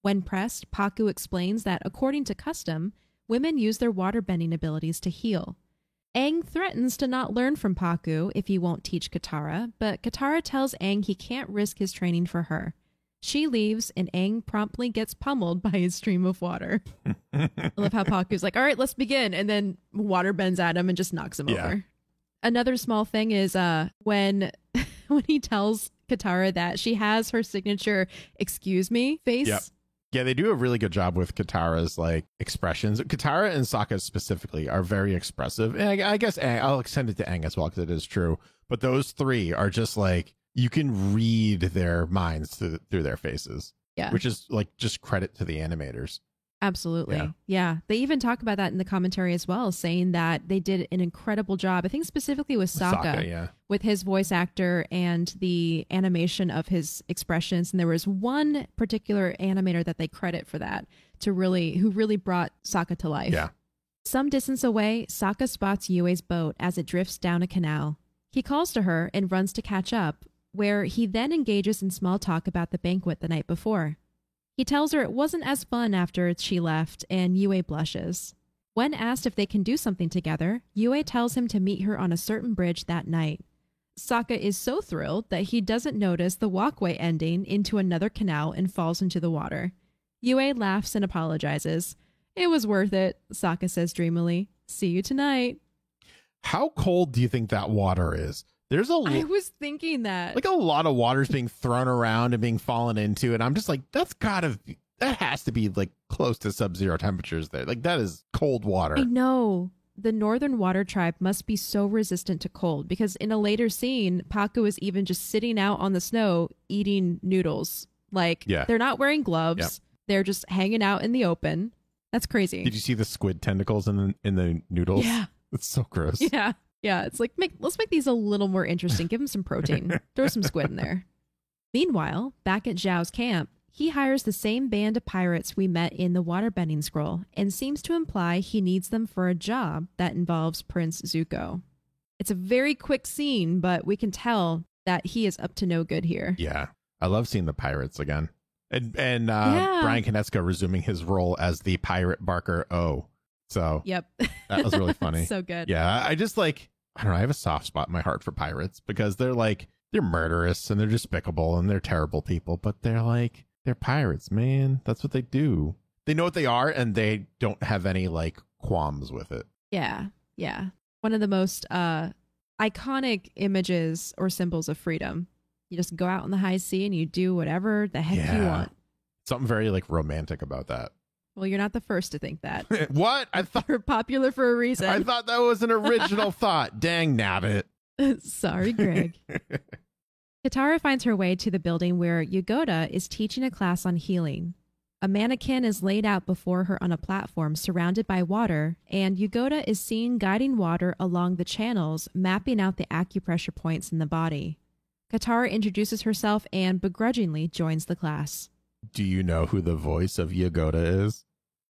[SPEAKER 1] When pressed, Pakku explains that according to custom, women use their waterbending abilities to heal. Aang threatens to not learn from Pakku if he won't teach Katara, but Katara tells Aang he can't risk his training for her. She leaves, and Aang promptly gets pummeled by a stream of water. I love how Pakku's like, all right, let's begin, and then water bends at him and just knocks him over. Another small thing is when he tells Katara that she has her signature "excuse me" face.
[SPEAKER 2] Yep. Yeah, they do a really good job with Katara's like expressions. Katara and Sokka specifically are very expressive. And I guess I'll extend it to Aang as well because it is true. But those three are just like, you can read their minds through their faces.
[SPEAKER 1] Yeah.
[SPEAKER 2] Which is like just credit to the animators.
[SPEAKER 1] Absolutely. Yeah. They even talk about that in the commentary as well, saying that they did an incredible job. I think specifically with Sokka, with his voice actor and the animation of his expressions. And there was one particular animator that they credit for that who really brought Sokka to life.
[SPEAKER 2] Yeah.
[SPEAKER 1] Some distance away, Sokka spots Yue's boat as it drifts down a canal. He calls to her and runs to catch up, where he then engages in small talk about the banquet the night before. He tells her it wasn't as fun after she left, and Yue blushes. When asked if they can do something together, Yue tells him to meet her on a certain bridge that night. Sokka is so thrilled that he doesn't notice the walkway ending into another canal and falls into the water. Yue laughs and apologizes. It was worth it, Sokka says dreamily. See you tonight.
[SPEAKER 2] How cold do you think that water is?
[SPEAKER 1] I was thinking that.
[SPEAKER 2] Like a lot of water's being thrown around and being fallen into, and I'm just like, that has to be like close to sub-zero temperatures there. Like that is cold water.
[SPEAKER 1] I know. The Northern Water Tribe must be so resistant to cold because in a later scene, Pakku is even just sitting out on the snow eating noodles. Like they're not wearing gloves. Yep. They're just hanging out in the open. That's crazy.
[SPEAKER 2] Did you see the squid tentacles in the noodles?
[SPEAKER 1] Yeah.
[SPEAKER 2] It's so gross.
[SPEAKER 1] Yeah. Yeah, it's like, let's make these a little more interesting. Give them some protein. Throw some squid in there. Meanwhile, back at Zhao's camp, he hires the same band of pirates we met in the waterbending scroll and seems to imply he needs them for a job that involves Prince Zuko. It's a very quick scene, but we can tell that he is up to no good here.
[SPEAKER 2] Yeah, I love seeing the pirates again. And Bryan Konietzko resuming his role as the pirate Barker O. So
[SPEAKER 1] yep,
[SPEAKER 2] that was really funny.
[SPEAKER 1] So good.
[SPEAKER 2] Yeah, I just like, I don't know, I have a soft spot in my heart for pirates because they're murderous and they're despicable and they're terrible people, but they're pirates, man. That's what they do. They know what they are and they don't have any like qualms with it.
[SPEAKER 1] Yeah. Yeah. One of the most iconic images or symbols of freedom. You just go out on the high sea and you do whatever the heck you want.
[SPEAKER 2] Something very like romantic about that.
[SPEAKER 1] Well, you're not the first to think that.
[SPEAKER 2] What? I thought
[SPEAKER 1] you're popular for a reason.
[SPEAKER 2] I thought that was an original thought. Dang nabbit.
[SPEAKER 1] Sorry, Greg. Katara finds her way to the building where Yugoda is teaching a class on healing. A mannequin is laid out before her on a platform surrounded by water, and Yugoda is seen guiding water along the channels, mapping out the acupressure points in the body. Katara introduces herself and begrudgingly joins the class.
[SPEAKER 2] Do you know who the voice of Yugoda is?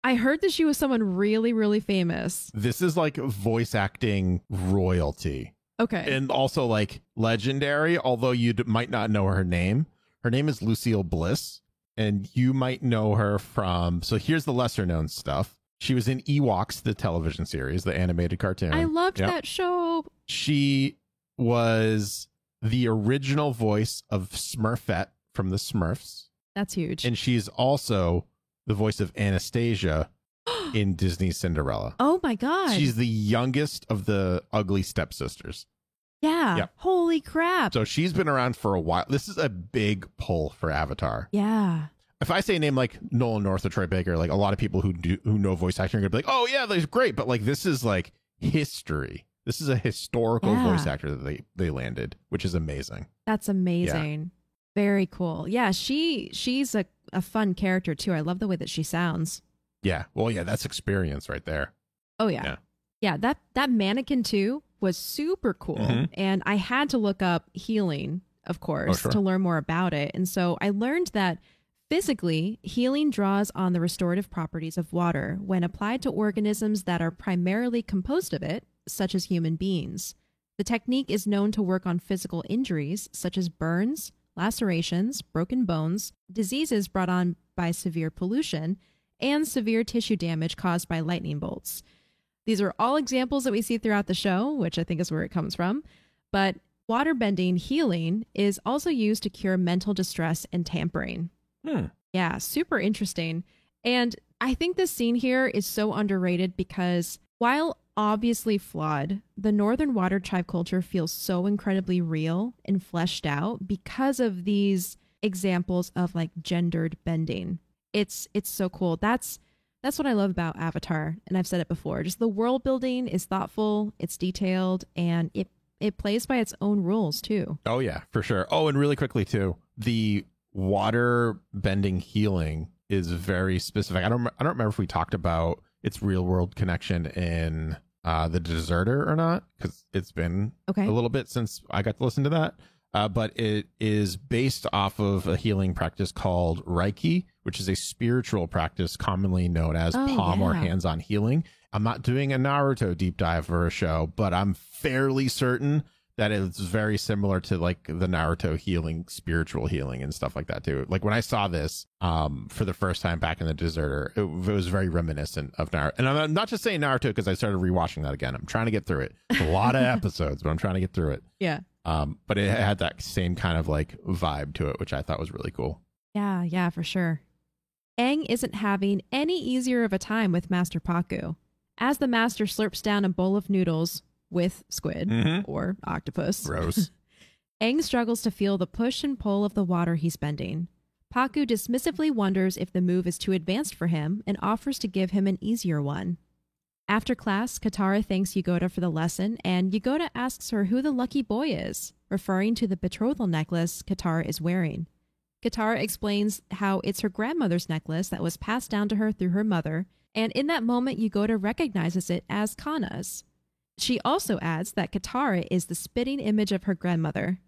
[SPEAKER 1] I heard that she was someone really, really famous.
[SPEAKER 2] This is like voice acting royalty.
[SPEAKER 1] Okay.
[SPEAKER 2] And also like legendary, although you might not know her name. Her name is Lucille Bliss, and you might know her from, so here's the lesser known stuff. She was in Ewoks, the television series, the animated cartoon.
[SPEAKER 1] I loved that show.
[SPEAKER 2] She was the original voice of Smurfette from the Smurfs.
[SPEAKER 1] That's huge.
[SPEAKER 2] And she's also the voice of Anastasia in Disney's Cinderella.
[SPEAKER 1] Oh my God.
[SPEAKER 2] She's the youngest of the ugly stepsisters.
[SPEAKER 1] Yeah. Yep. Holy crap.
[SPEAKER 2] So she's been around for a while. This is a big pull for Avatar.
[SPEAKER 1] Yeah.
[SPEAKER 2] If I say a name like Nolan North or Troy Baker, like a lot of people who know voice acting are going to be like, oh yeah, that's great. But like, this is like history. This is a historical voice actor that they landed, which is amazing.
[SPEAKER 1] That's amazing. Yeah. Very cool. Yeah, she's a fun character too. I love the way that she sounds.
[SPEAKER 2] Yeah. Well, yeah, that's experience right there.
[SPEAKER 1] Oh yeah. Yeah, that mannequin too was super cool. Mm-hmm. And I had to look up healing, of course, to learn more about it. And so I learned that physically, healing draws on the restorative properties of water when applied to organisms that are primarily composed of it, such as human beings. The technique is known to work on physical injuries such as burns, lacerations, broken bones, diseases brought on by severe pollution, and severe tissue damage caused by lightning bolts. These are all examples that we see throughout the show, which I think is where it comes from. But waterbending healing is also used to cure mental distress and tampering. Yeah, super interesting. And I think this scene here is so underrated because while obviously flawed, the Northern Water Tribe culture feels so incredibly real and fleshed out because of these examples of like gendered bending. It's so cool. That's what I love about Avatar, and I've said it before. Just the world building is thoughtful, it's detailed, and it plays by its own rules too.
[SPEAKER 2] Oh yeah, for sure. Oh, and really quickly too, the water bending healing is very specific. I don't remember if we talked about its real world connection in The Deserter or not, because it's been a little bit since I got to listen to that. But it is based off of a healing practice called Reiki, which is a spiritual practice commonly known as palm or hands-on healing. I'm not doing a Naruto deep dive for a show, but I'm fairly certain that it's very similar to like the Naruto healing, spiritual healing and stuff like that too. Like when I saw this for the first time back in The Deserter, it was very reminiscent of Naruto. And I'm not just saying Naruto because I started rewatching that again. I'm trying to get through it. It's a lot of episodes, but I'm trying to get through it.
[SPEAKER 1] Yeah.
[SPEAKER 2] But it had that same kind of like vibe to it, which I thought was really cool.
[SPEAKER 1] Yeah, for sure. Aang isn't having any easier of a time with Master Pakku. As the master slurps down a bowl of noodles with squid or octopus,
[SPEAKER 2] gross,
[SPEAKER 1] Aang struggles to feel the push and pull of the water he's bending. Pakku dismissively wonders if the move is too advanced for him and offers to give him an easier one. After class, Katara thanks Yagoda for the lesson, and Yagoda asks her who the lucky boy is, referring to the betrothal necklace Katara is wearing. Katara explains how it's her grandmother's necklace that was passed down to her through her mother, and in that moment Yagoda recognizes it as Kanna's. She also adds that Katara is the spitting image of her grandmother.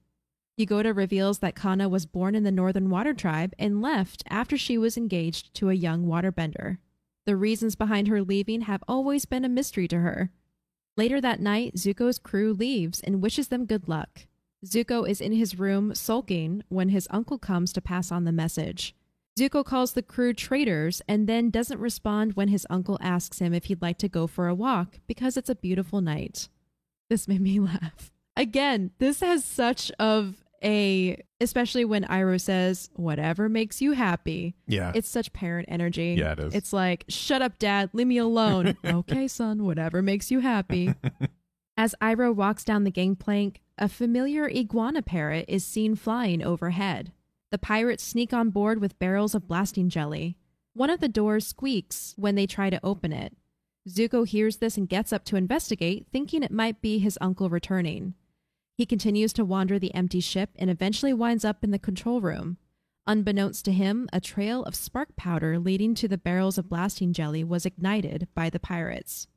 [SPEAKER 1] Yagoda reveals that Kanna was born in the Northern Water Tribe and left after she was engaged to a young waterbender. The reasons behind her leaving have always been a mystery to her. Later that night, Zuko's crew leaves and wishes them good luck. Zuko is in his room sulking when his uncle comes to pass on the message. Zuko calls the crew traitors and then doesn't respond when his uncle asks him if he'd like to go for a walk because it's a beautiful night. This made me laugh. Again, this has such of a, especially when Iroh says, whatever makes you happy.
[SPEAKER 2] Yeah.
[SPEAKER 1] It's such parent energy.
[SPEAKER 2] Yeah, it is.
[SPEAKER 1] It's like, shut up, Dad, leave me alone. Okay, son, whatever makes you happy. As Iroh walks down the gangplank, a familiar iguana parrot is seen flying overhead. The pirates sneak on board with barrels of blasting jelly. One of the doors squeaks when they try to open it. Zuko hears this and gets up to investigate, thinking it might be his uncle returning. He continues to wander the empty ship and eventually winds up in the control room. Unbeknownst to him, a trail of spark powder leading to the barrels of blasting jelly was ignited by the pirates.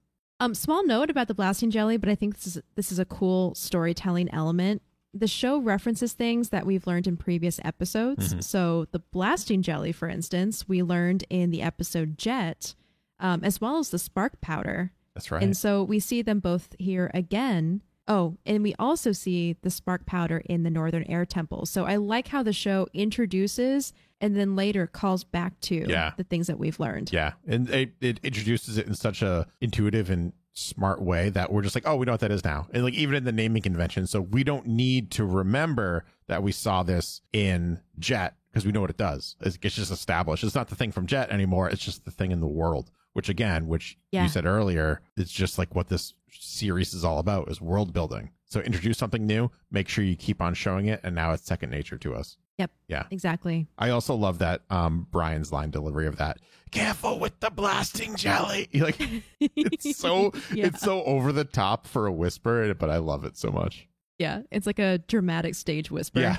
[SPEAKER 1] Small note about the blasting jelly, but I think this is a cool storytelling element. The show references things that we've learned in previous episodes. Mm-hmm. So the blasting jelly, for instance, we learned in the episode Jet, as well as the spark powder.
[SPEAKER 2] That's right.
[SPEAKER 1] And so we see them both here again. Oh, and we also see the spark powder in the Northern Air Temple. So I like how the show introduces and then later calls back to the things that we've learned.
[SPEAKER 2] Yeah. And it introduces it in such a intuitive and smart way that we're just like, oh, we know what that is now. And like even in the naming convention. So we don't need to remember that we saw this in Jet because we know what it does. It's just established. It's not the thing from Jet anymore. It's just the thing in the world, which you said earlier, it's just like what this series is all about, is world building. So introduce something new, make sure you keep on showing it, and now it's second nature to us.
[SPEAKER 1] Yep.
[SPEAKER 2] Yeah.
[SPEAKER 1] Exactly.
[SPEAKER 2] I also love that Brian's line delivery of that. Careful with the blasting jelly. Like it's so it's so over the top for a whisper, but I love it so much.
[SPEAKER 1] Yeah, it's like a dramatic stage whisper.
[SPEAKER 2] Yeah.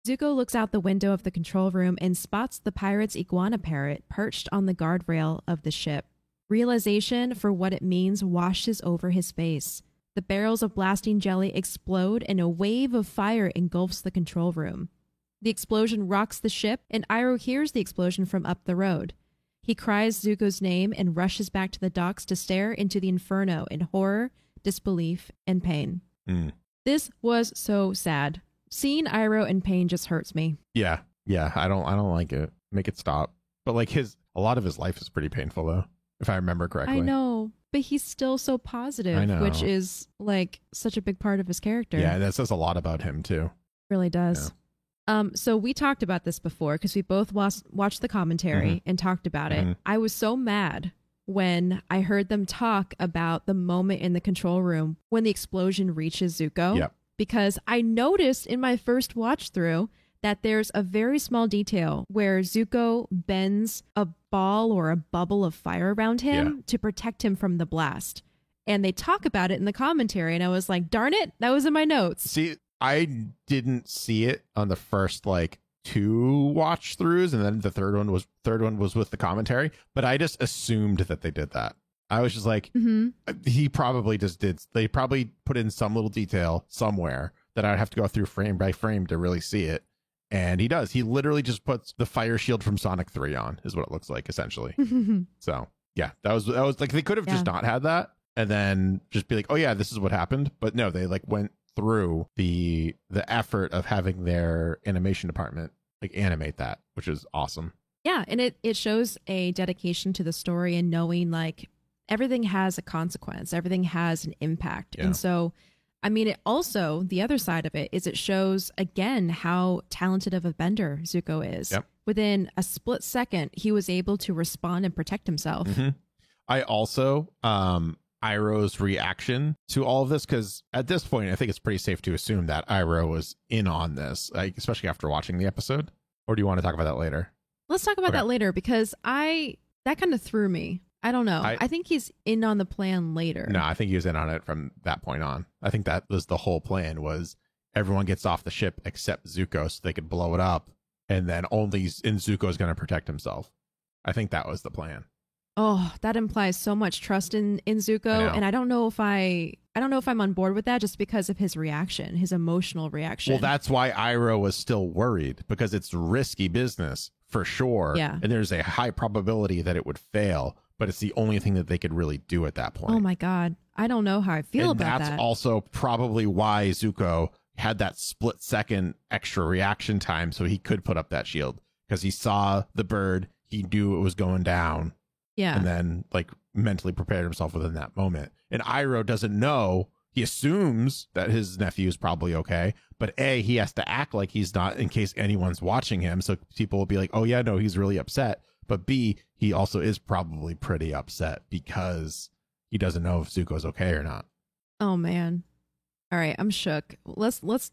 [SPEAKER 1] Zuko looks out the window of the control room and spots the pirate's iguana parrot perched on the guardrail of the ship. Realization for what it means washes over his face. The barrels of blasting jelly explode and a wave of fire engulfs the control room. The explosion rocks the ship, and Iroh hears the explosion from up the road. He cries Zuko's name and rushes back to the docks to stare into the inferno in horror, disbelief, and pain. This was so sad. Seeing Iroh in pain just hurts me.
[SPEAKER 2] Yeah. I don't like it. Make it stop. But like a lot of his life is pretty painful though, if I remember correctly.
[SPEAKER 1] I know, but he's still so positive, which is like such a big part of his character.
[SPEAKER 2] Yeah, that says a lot about him too.
[SPEAKER 1] Really does. Yeah. So we talked about this before because we both watched the commentary and talked about it. I was so mad when I heard them talk about the moment in the control room when the explosion reaches Zuko.
[SPEAKER 2] Yep.
[SPEAKER 1] Because I noticed in my first watch through that there's a very small detail where Zuko bends a ball or a bubble of fire around him to protect him from the blast. And they talk about it in the commentary, and I was like, darn it, that was in my notes.
[SPEAKER 2] See, I didn't see it on the first 2 watch throughs, and then the third one was with the commentary. But I just assumed that they did that. I was just like, he probably just did. They probably put in some little detail somewhere that I'd have to go through frame by frame to really see it. And he does. He literally just puts the fire shield from Sonic 3 on, is what it looks like, essentially. So yeah, that was like, they could have just not had that and then just be like, oh yeah, this is what happened. But no, they like went through the effort of having their animation department like animate that, which is awesome.
[SPEAKER 1] Yeah, and it shows a dedication to the story and knowing like everything has a consequence, everything has an impact. And so I mean, it also, the other side of it is it shows, again, how talented of a bender Zuko is. Yep. Within a split second, he was able to respond and protect himself.
[SPEAKER 2] I also, Iroh's reaction to all of this, because at this point, I think it's pretty safe to assume that Iroh was in on this, like, especially after watching the episode. Or do you want to talk about that later?
[SPEAKER 1] Let's talk about that later, because that kind of threw me. I don't know. I think he's in on the plan later.
[SPEAKER 2] No, I think he was in on it from that point on. I think that was the whole plan, was everyone gets off the ship except Zuko so they could blow it up. And then only Zuko is going to protect himself. I think that was the plan.
[SPEAKER 1] Oh, that implies so much trust in Zuko. And I don't know if I'm on board with that just because of his reaction, his emotional reaction.
[SPEAKER 2] Well, that's why Iroh was still worried, because it's risky business for sure.
[SPEAKER 1] Yeah.
[SPEAKER 2] And there's a high probability that it would fail. But it's the only thing that they could really do at that point.
[SPEAKER 1] Oh my God. I don't know how I feel about that.
[SPEAKER 2] That's also probably why Zuko had that split second extra reaction time so he could put up that shield. Because he saw the bird, he knew it was going down.
[SPEAKER 1] Yeah.
[SPEAKER 2] And then like mentally prepared himself within that moment. And Iroh doesn't know. He assumes that his nephew is probably okay. But A, he has to act like he's not in case anyone's watching him. So people will be like, oh yeah, no, he's really upset. But B, he also is probably pretty upset because he doesn't know if Zuko's okay or not.
[SPEAKER 1] Oh man. All right, I'm shook. Let's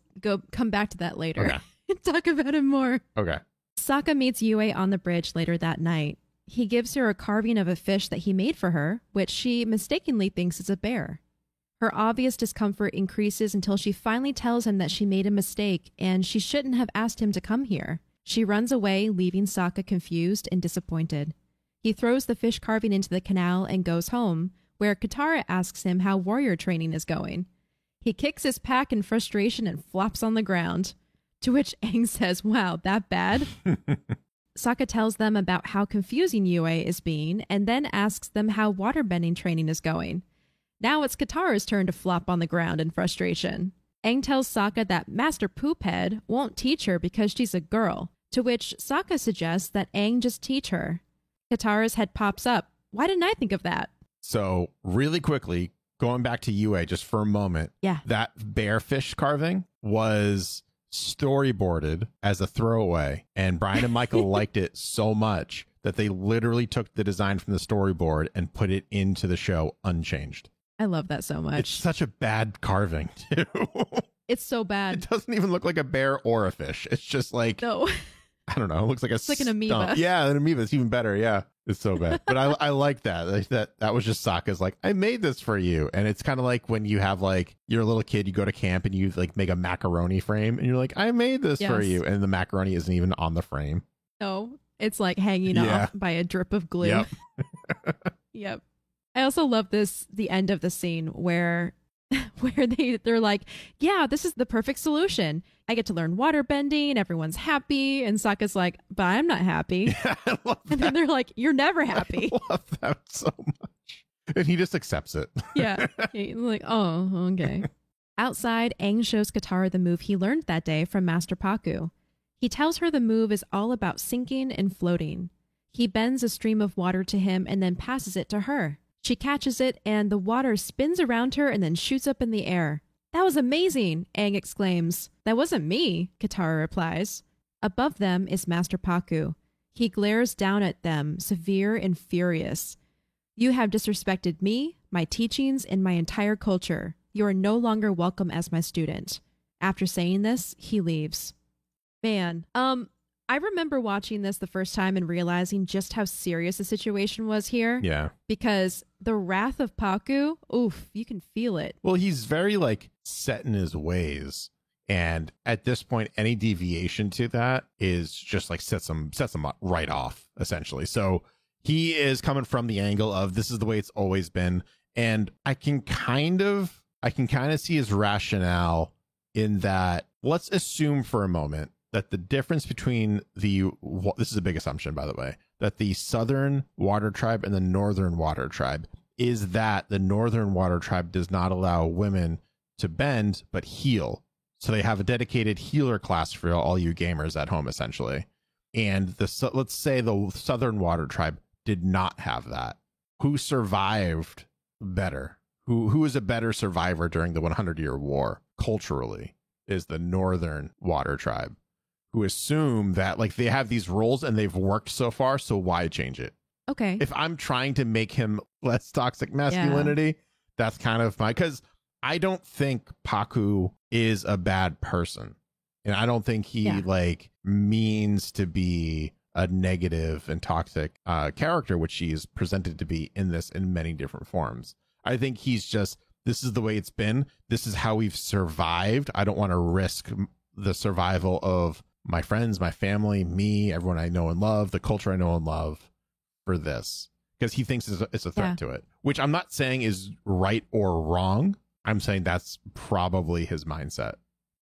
[SPEAKER 1] come back to that later. Okay. Talk about it more.
[SPEAKER 2] Okay.
[SPEAKER 1] Sokka meets Yue on the bridge later that night. He gives her a carving of a fish that he made for her, which she mistakenly thinks is a bear. Her obvious discomfort increases until she finally tells him that she made a mistake and she shouldn't have asked him to come here. She runs away, leaving Sokka confused and disappointed. He throws the fish carving into the canal and goes home, where Katara asks him how warrior training is going. He kicks his pack in frustration and flops on the ground, to which Aang says, wow, that bad? Sokka tells them about how confusing Yue is being, and then asks them how waterbending training is going. Now it's Katara's turn to flop on the ground in frustration. Aang tells Sokka that Master Poophead won't teach her because she's a girl, to which Sokka suggests that Aang just teach her. Katara's head pops up. Why didn't I think of that?
[SPEAKER 2] So really quickly, going back to Yue just for a moment.
[SPEAKER 1] Yeah.
[SPEAKER 2] That bear fish carving was storyboarded as a throwaway. And Brian and Michael liked it so much that they literally took the design from the storyboard and put it into the show unchanged.
[SPEAKER 1] I love that so much.
[SPEAKER 2] It's such a bad carving, too.
[SPEAKER 1] It's so bad.
[SPEAKER 2] It doesn't even look like a bear or a fish. It's just like,
[SPEAKER 1] no.
[SPEAKER 2] I don't know. It looks like
[SPEAKER 1] it's like an amoeba.
[SPEAKER 2] Yeah, an amoeba. It's even better. Yeah, it's so bad. But I like that. Like that was just Sokka's like, I made this for you. And it's kind of like when you have like, you're a little kid, you go to camp and you like make a macaroni frame and you're like, I made this for you. And the macaroni isn't even on the frame.
[SPEAKER 1] No, it's like hanging off by a drip of glue.
[SPEAKER 2] Yep.
[SPEAKER 1] Yep. I also love the end of the scene where they're like, yeah, this is the perfect solution. I get to learn water bending. Everyone's happy. And Sokka's like, but I'm not happy.
[SPEAKER 2] Yeah, I love that.
[SPEAKER 1] And then they're like, you're never happy.
[SPEAKER 2] I love that so much. And he just accepts it.
[SPEAKER 1] Yeah. He's like, oh, okay. Outside, Aang shows Katara the move he learned that day from Master Pakku. He tells her the move is all about sinking and floating. He bends a stream of water to him and then passes it to her. She catches it, and the water spins around her and then shoots up in the air. That was amazing, Aang exclaims. That wasn't me, Katara replies. Above them is Master Pakku. He glares down at them, severe and furious. You have disrespected me, my teachings, and my entire culture. You are no longer welcome as my student. After saying this, he leaves. Man, I remember watching this the first time and realizing just how serious the situation was here.
[SPEAKER 2] Yeah.
[SPEAKER 1] Because the wrath of Pakku, oof, you can feel it.
[SPEAKER 2] Well, he's very like set in his ways. And at this point, any deviation to that is just like sets them up right off, essentially. So he is coming from the angle of this is the way it's always been. And I can kind of see his rationale in that. Let's assume for a moment that the difference between this is a big assumption, by the way, that the Southern Water Tribe and the Northern Water Tribe is that the Northern Water Tribe does not allow women to bend, but heal. So they have a dedicated healer class for all you gamers at home, essentially. And let's say the Southern Water Tribe did not have that. Who survived better? Who is a better survivor during the 100-Year War culturally is the Northern Water Tribe, who assume that like they have these roles and they've worked so far, so why change it?
[SPEAKER 1] Okay.
[SPEAKER 2] If I'm trying to make him less toxic masculinity, that's kind of because I don't think Paku is a bad person. And I don't think he like means to be a negative and toxic character, which he is presented to be in this in many different forms. I think he's just, this is the way it's been. This is how we've survived. I don't want to risk the survival of my friends, my family, me, everyone I know and love, the culture I know and love for this. Because he thinks it's a threat to it, which I'm not saying is right or wrong. I'm saying that's probably his mindset.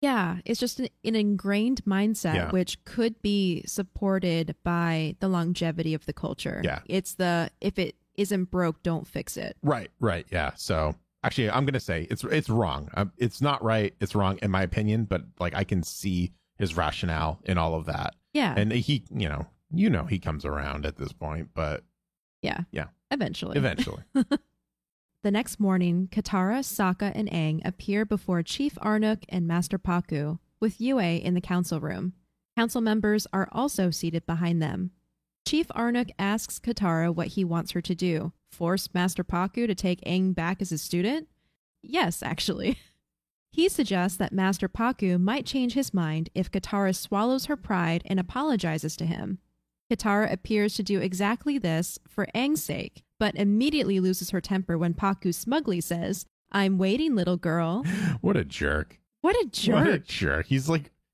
[SPEAKER 1] Yeah, it's just an ingrained mindset, which could be supported by the longevity of the culture.
[SPEAKER 2] Yeah.
[SPEAKER 1] It's if it isn't broke, don't fix it.
[SPEAKER 2] Right. Yeah. So actually, I'm going to say it's wrong. It's not right. It's wrong in my opinion, but like I can see his rationale in all of that.
[SPEAKER 1] Yeah.
[SPEAKER 2] And he, he comes around at this point, but
[SPEAKER 1] yeah. Eventually. The next morning, Katara, Sokka, and Aang appear before Chief Arnook and Master Paku, with Yue in the council room. Council members are also seated behind them. Chief Arnook asks Katara what he wants her to do. Force Master Paku to take Aang back as his student? Yes, actually. He suggests that Master Paku might change his mind if Katara swallows her pride and apologizes to him. Katara appears to do exactly this for Aang's sake, but immediately loses her temper when Paku smugly says, "I'm waiting, little girl."
[SPEAKER 2] What a jerk.
[SPEAKER 1] What a jerk.
[SPEAKER 2] He's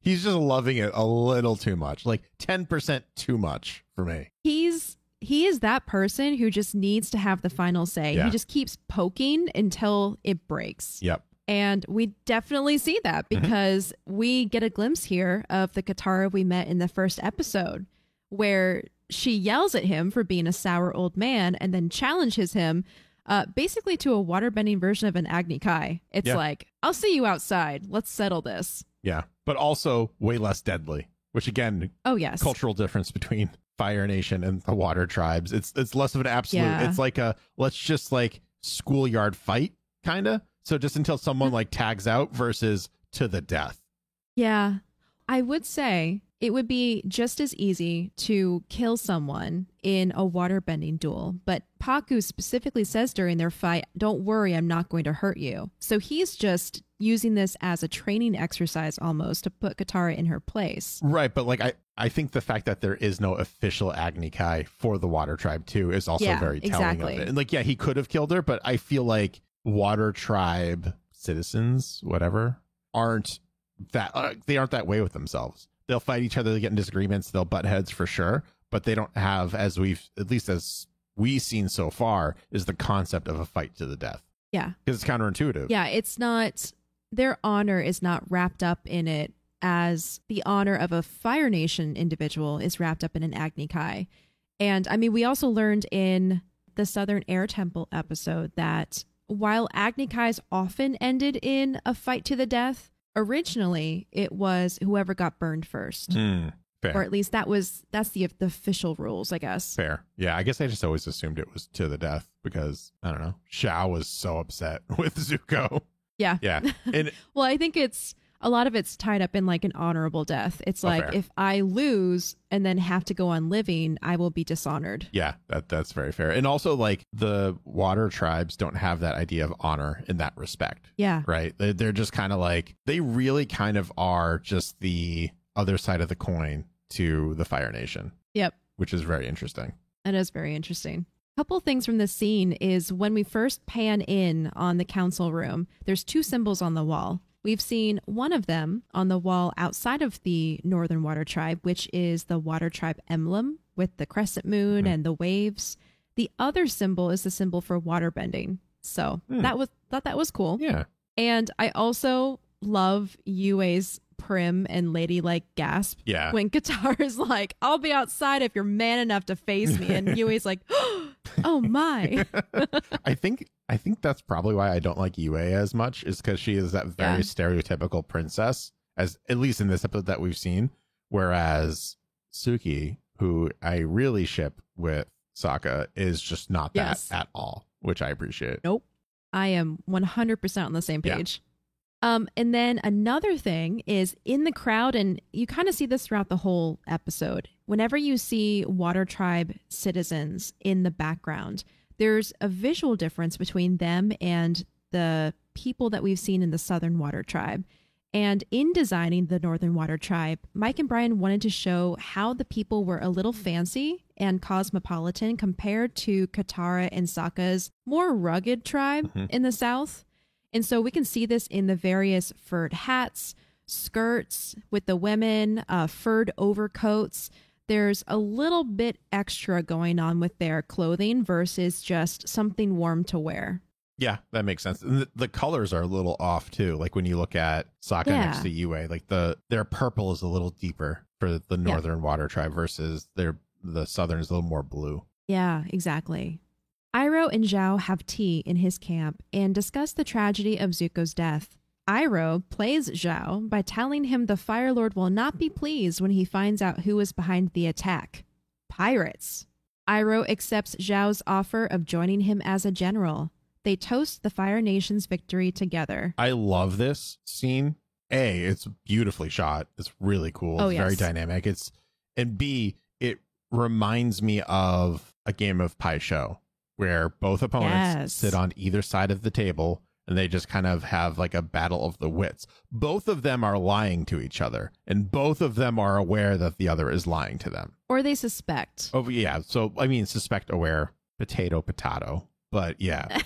[SPEAKER 2] just loving it a little too much, like 10% too much for me.
[SPEAKER 1] He is that person who just needs to have the final say.
[SPEAKER 2] Yeah.
[SPEAKER 1] He just keeps poking until it breaks.
[SPEAKER 2] Yep.
[SPEAKER 1] And we definitely see that because we get a glimpse here of the Katara we met in the first episode, where she yells at him for being a sour old man and then challenges him basically to a waterbending version of an Agni Kai. It's like, I'll see you outside. Let's settle this.
[SPEAKER 2] Yeah. But also way less deadly, which again, cultural difference between Fire Nation and the Water Tribes. It's less of an absolute. Yeah. It's like let's just like schoolyard fight kind of. So just until someone like tags out versus to the death.
[SPEAKER 1] Yeah. I would say it would be just as easy to kill someone in a waterbending duel, but Paku specifically says during their fight, "Don't worry, I'm not going to hurt you." So he's just using this as a training exercise almost to put Katara in her place.
[SPEAKER 2] Right, but like I think the fact that there is no official Agni Kai for the Water Tribe too is also very telling of it. And like, he could have killed her, but I feel like Water Tribe citizens, whatever, aren't that way with themselves. They'll fight each other, they get in disagreements, they'll butt heads for sure, but they don't have, as we've seen so far, is the concept of a fight to the death.
[SPEAKER 1] Yeah.
[SPEAKER 2] Because it's counterintuitive.
[SPEAKER 1] Yeah, it's not, their honor is not wrapped up in it as the honor of a Fire Nation individual is wrapped up in an Agni Kai. And I mean, we also learned in the Southern Air Temple episode that while Agni Kais often ended in a fight to the death, originally it was whoever got burned first.
[SPEAKER 2] Fair.
[SPEAKER 1] Or at least that's the official rules, I guess.
[SPEAKER 2] Fair. Yeah, I guess I just always assumed it was to the death because, I don't know, Shao was so upset with Zuko.
[SPEAKER 1] Yeah.
[SPEAKER 2] Yeah. And
[SPEAKER 1] well, I think a lot of it's tied up in like an honorable death. It's like,
[SPEAKER 2] fair.
[SPEAKER 1] If I lose and then have to go on living, I will be dishonored.
[SPEAKER 2] Yeah, that's very fair. And also like the Water Tribes don't have that idea of honor in that respect.
[SPEAKER 1] Yeah.
[SPEAKER 2] Right. They're just kind of like, they really kind of are just the other side of the coin to the Fire Nation.
[SPEAKER 1] Yep.
[SPEAKER 2] Which is very interesting.
[SPEAKER 1] That is very interesting. A couple things from this scene is when we first pan in on the council room, there's two symbols on the wall. We've seen one of them on the wall outside of the Northern Water Tribe, which is the Water Tribe emblem with the crescent moon and the waves. The other symbol is the symbol for waterbending. So thought that was cool.
[SPEAKER 2] Yeah.
[SPEAKER 1] And I also love Yue's prim and ladylike gasp when Katara is like, I'll be outside if you're man enough to face me. And Yue's like, oh my.
[SPEAKER 2] I think that's probably why I don't like Yue as much, is because she is that very stereotypical princess, as at least in this episode that we've seen. Whereas Suki, who I really ship with Sokka, is just not that at all, which I appreciate.
[SPEAKER 1] Nope. I am 100% on the same page. And then another thing is in the crowd, and you kind of see this throughout the whole episode, whenever you see Water Tribe citizens in the background, there's a visual difference between them and the people that we've seen in the Southern Water Tribe. And in designing the Northern Water Tribe, Mike and Brian wanted to show how the people were a little fancy and cosmopolitan compared to Katara and Sokka's more rugged tribe in the South. And so we can see this in the various furred hats, skirts with the women, furred overcoats. There's a little bit extra going on with their clothing versus just something warm to wear.
[SPEAKER 2] Yeah, that makes sense. And the colors are a little off too. Like when you look at Sokka next to Yue, like their purple is a little deeper for the Northern Water Tribe versus the Southern is a little more blue.
[SPEAKER 1] Yeah, exactly. Iroh and Zhao have tea in his camp and discuss the tragedy of Zuko's death. Iroh plays Zhao by telling him the Fire Lord will not be pleased when he finds out who is behind the attack. Pirates. Iroh accepts Zhao's offer of joining him as a general. They toast the Fire Nation's victory together.
[SPEAKER 2] I love this scene. A, it's beautifully shot. It's really cool. It's very dynamic. And B, it reminds me of a game of Pai Sho, where both opponents sit on either side of the table and they just kind of have like a battle of the wits. Both of them are lying to each other, and both of them are aware that the other is lying to them.
[SPEAKER 1] Or they suspect.
[SPEAKER 2] Oh, yeah. So, I mean, suspect, aware, potato. But yeah.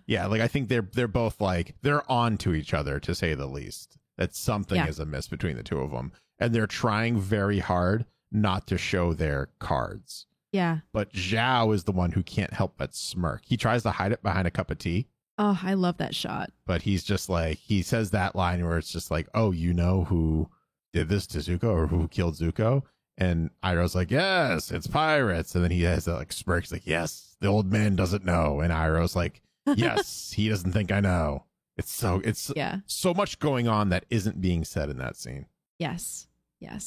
[SPEAKER 2] Yeah, like I think they're both like, they're on to each other, to say the least. That something is amiss between the two of them. And they're trying very hard not to show their cards.
[SPEAKER 1] Yeah.
[SPEAKER 2] But Zhao is the one who can't help but smirk. He tries to hide it behind a cup of tea.
[SPEAKER 1] Oh, I love that shot.
[SPEAKER 2] But he's just like, he says that line where it's just like, oh, you know who did this to Zuko or who killed Zuko? And Iroh's like, yes, it's pirates. And then he has that like smirk. He's like, yes, the old man doesn't know. And Iroh's like, yes, he doesn't think I know. It's so much going on that isn't being said in that scene.
[SPEAKER 1] Yes,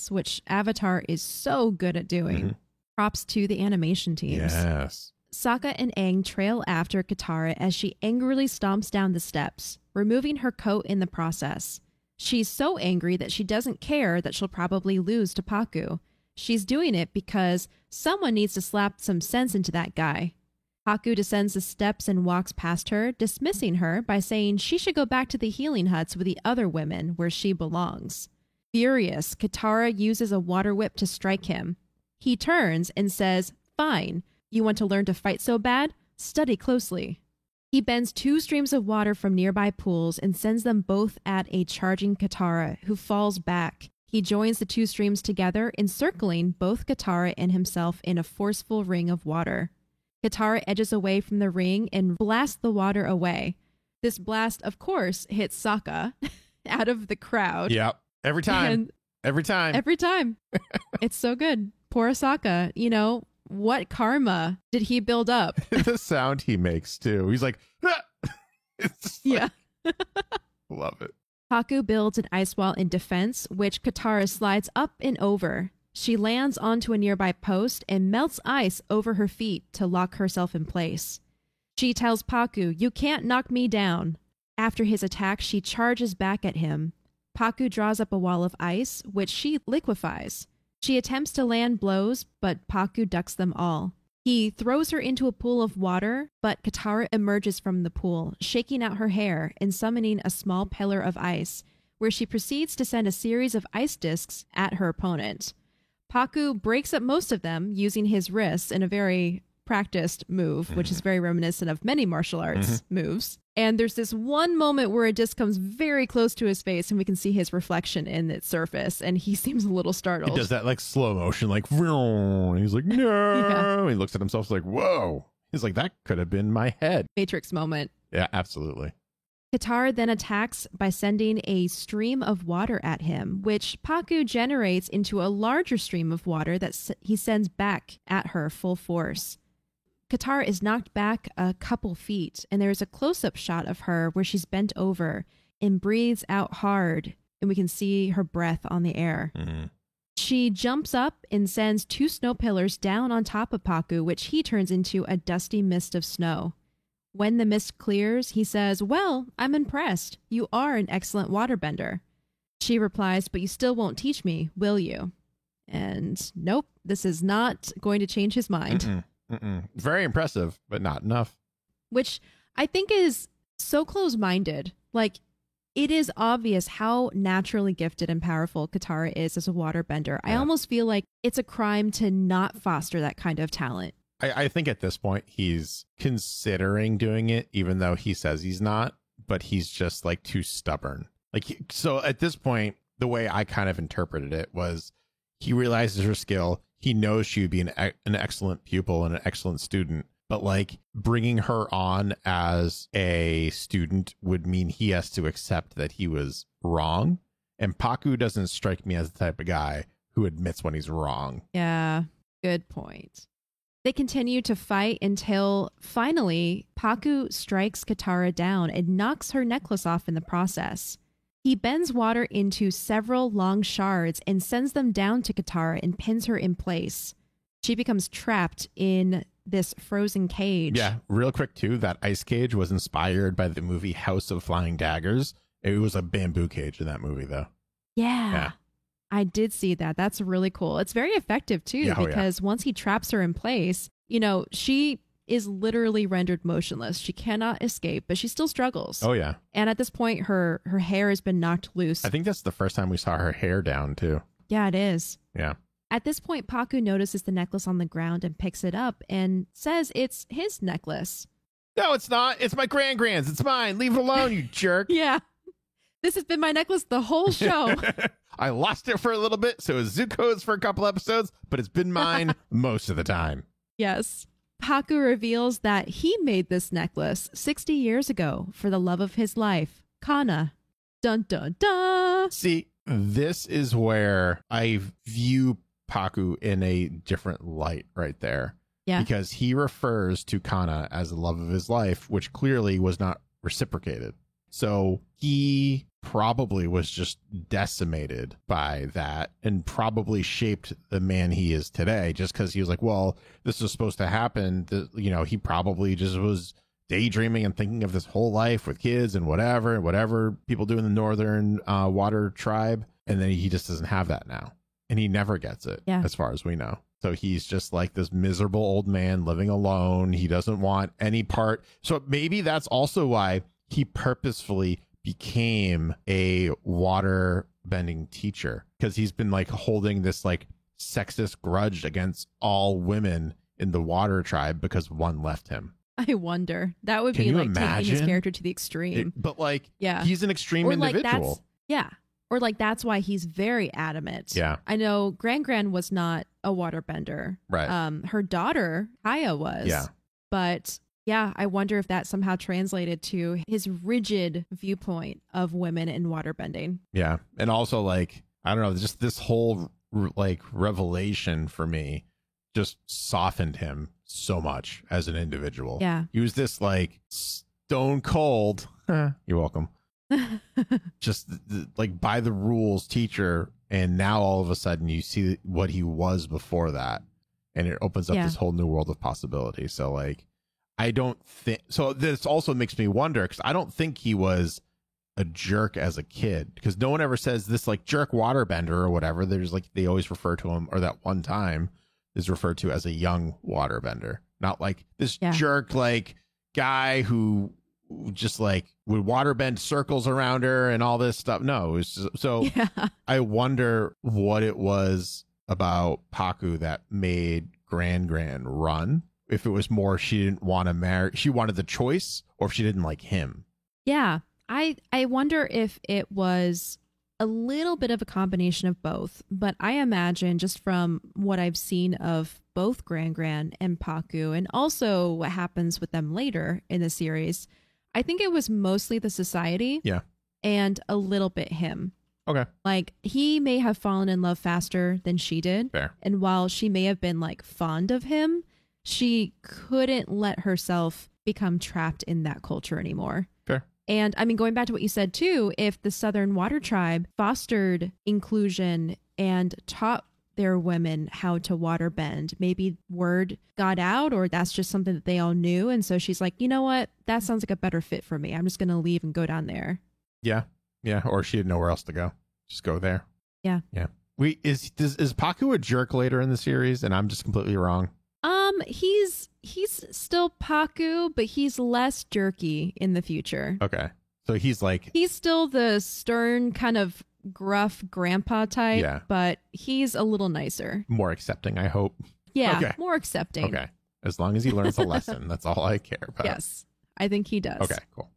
[SPEAKER 1] which Avatar is so good at doing. Props to the animation teams.
[SPEAKER 2] Yes.
[SPEAKER 1] Sokka and Aang trail after Katara as she angrily stomps down the steps, removing her coat in the process. She's so angry that she doesn't care that she'll probably lose to Pakku. She's doing it because someone needs to slap some sense into that guy. Pakku descends the steps and walks past her, dismissing her by saying she should go back to the healing huts with the other women where she belongs. Furious, Katara uses a water whip to strike him. He turns and says, "Fine. You want to learn to fight so bad? Study closely." He bends 2 streams of water from nearby pools and sends them both at a charging Katara, who falls back. He joins the 2 streams together, encircling both Katara and himself in a forceful ring of water. Katara edges away from the ring and blasts the water away. This blast, of course, hits Sokka out of the crowd.
[SPEAKER 2] Yep. Every time. Every time. It's so good. Poor Sokka, what karma did he build up? The sound he makes too. He's like, ah! It's like, love it.
[SPEAKER 1] Pakku builds an ice wall in defense, which Katara slides up and over. She lands onto a nearby post and melts ice over her feet to lock herself in place. She tells Pakku, "You can't knock me down." After his attack, she charges back at him. Pakku draws up a wall of ice, which she liquefies. She attempts to land blows, but Pakku ducks them all. He throws her into a pool of water, but Katara emerges from the pool, shaking out her hair and summoning a small pillar of ice, where she proceeds to send a series of ice discs at her opponent. Pakku breaks up most of them using his wrists in a very practiced move, which is very reminiscent of many martial arts moves. And there's this one moment where a disc comes very close to his face and we can see his reflection in its surface. And he seems a little startled.
[SPEAKER 2] He does that like slow motion, like, and he's like, no. He looks at himself like, whoa. He's like, that could have been my head.
[SPEAKER 1] Matrix moment.
[SPEAKER 2] Yeah, absolutely.
[SPEAKER 1] Katara then attacks by sending a stream of water at him, which Pakku generates into a larger stream of water that he sends back at her full force. Katara is knocked back a couple feet, and there is a close-up shot of her where she's bent over and breathes out hard, and we can see her breath on the air. She jumps up and sends 2 snow pillars down on top of Pakku, which he turns into a dusty mist of snow. When the mist clears, he says, "Well, I'm impressed. You are an excellent waterbender." She replies, "But you still won't teach me, will you?" And nope, this is not going to change his mind.
[SPEAKER 2] Very impressive, but not enough.
[SPEAKER 1] Which I think is so close-minded. Like, it is obvious how naturally gifted and powerful Katara is as a waterbender. I almost feel like it's a crime to not foster that kind of talent.
[SPEAKER 2] I think at this point he's considering doing it, even though he says he's not, but he's just like too stubborn. So at this point, the way I kind of interpreted it was he realizes her skill. He knows she would be an excellent pupil and an excellent student, but like bringing her on as a student would mean he has to accept that he was wrong. And Pakku doesn't strike me as the type of guy who admits when he's wrong.
[SPEAKER 1] Yeah, good point. They continue to fight until finally Pakku strikes Katara down and knocks her necklace off in the process. He bends water into several long shards and sends them down to Katara and pins her in place. She becomes trapped in this frozen cage.
[SPEAKER 2] Yeah, real quick too, that ice cage was inspired by the movie House of Flying Daggers. It was a bamboo cage in that movie though.
[SPEAKER 1] Yeah. I did see that. That's really cool. It's very effective too, because once he traps her in place, you know, she is literally rendered motionless. She cannot escape, but she still struggles.
[SPEAKER 2] Oh yeah.
[SPEAKER 1] And at this point, her hair has been knocked loose.
[SPEAKER 2] I think that's the first time we saw her hair down too.
[SPEAKER 1] Yeah, it is.
[SPEAKER 2] Yeah.
[SPEAKER 1] At this point, Pakku notices the necklace on the ground and picks it up and says it's his necklace.
[SPEAKER 2] No, it's not. It's my grand's. It's mine. Leave it alone, you jerk.
[SPEAKER 1] Yeah. This has been my necklace the whole show.
[SPEAKER 2] I lost it for a little bit, so it was Zuko's for a couple episodes, but it's been mine most of the time.
[SPEAKER 1] Yes. Pakku reveals that he made this necklace 60 years ago for the love of his life, Kana. Dun, dun, dun.
[SPEAKER 2] See, this is where I view Pakku in a different light right there.
[SPEAKER 1] Yeah.
[SPEAKER 2] Because he refers to Kana as the love of his life, which clearly was not reciprocated. So he probably was just decimated by that and probably shaped the man he is today just because he was like, well, this was supposed to happen. You know, he probably just was daydreaming and thinking of this whole life with kids and whatever people do in the Northern Water Tribe. And then he just doesn't have that now. And he never gets it, as far as we know. So he's just like this miserable old man living alone. He doesn't want any part. So maybe that's also why he purposefully became a water bending teacher, because he's been like holding this like sexist grudge against all women in the Water Tribe because one left him.
[SPEAKER 1] I wonder. That would be like taking his character to the extreme.
[SPEAKER 2] But like, he's an extreme individual.
[SPEAKER 1] Or like that's why he's very adamant.
[SPEAKER 2] Yeah.
[SPEAKER 1] I know Gran was not a waterbender.
[SPEAKER 2] Right.
[SPEAKER 1] Her daughter, Kaya, was.
[SPEAKER 2] Yeah.
[SPEAKER 1] But yeah, I wonder if that somehow translated to his rigid viewpoint of women in waterbending.
[SPEAKER 2] Yeah. And also like, I don't know, just this whole like revelation for me just softened him so much as an individual.
[SPEAKER 1] Yeah.
[SPEAKER 2] He was this like stone cold. You're welcome. Just like by the rules teacher, and now all of a sudden you see what he was before that, and it opens up this whole new world of possibility. So like, I don't think so. This also makes me wonder, because I don't think he was a jerk as a kid, because no one ever says this like jerk waterbender or whatever. There's like, they always refer to him, or that one time is referred to as a young waterbender, not like this jerk like guy who just like would waterbend circles around her and all this stuff. No, it was just, so I wonder what it was about Pakku that made Gran run, if it was more she didn't want to marry, she wanted the choice, or if she didn't like him.
[SPEAKER 1] Yeah. I wonder if it was a little bit of a combination of both, but I imagine just from what I've seen of both Gran and Paku, and also what happens with them later in the series, I think it was mostly the society.
[SPEAKER 2] Yeah.
[SPEAKER 1] And a little bit him.
[SPEAKER 2] Okay.
[SPEAKER 1] Like, he may have fallen in love faster than she did.
[SPEAKER 2] Fair.
[SPEAKER 1] And while she may have been like fond of him, she couldn't let herself become trapped in that culture anymore.
[SPEAKER 2] Fair.
[SPEAKER 1] And I mean, going back to what you said too, if the Southern Water Tribe fostered inclusion and taught their women how to water bend, maybe word got out, or that's just something that they all knew. And so she's like, you know what? That sounds like a better fit for me. I'm just going to leave and go down there.
[SPEAKER 2] Yeah. Yeah. Or she had nowhere else to go. Just go there.
[SPEAKER 1] Yeah.
[SPEAKER 2] Yeah. Is Paku a jerk later in the series? And I'm just completely wrong.
[SPEAKER 1] He's still Paku, but he's less jerky in the future.
[SPEAKER 2] Okay. So he's
[SPEAKER 1] still the stern kind of gruff grandpa type,
[SPEAKER 2] yeah,
[SPEAKER 1] but he's a little nicer.
[SPEAKER 2] More accepting, I hope.
[SPEAKER 1] Yeah,
[SPEAKER 2] okay.
[SPEAKER 1] More accepting.
[SPEAKER 2] Okay. As long as he learns a lesson, that's all I care about.
[SPEAKER 1] Yes, I think he does.
[SPEAKER 2] Okay, cool.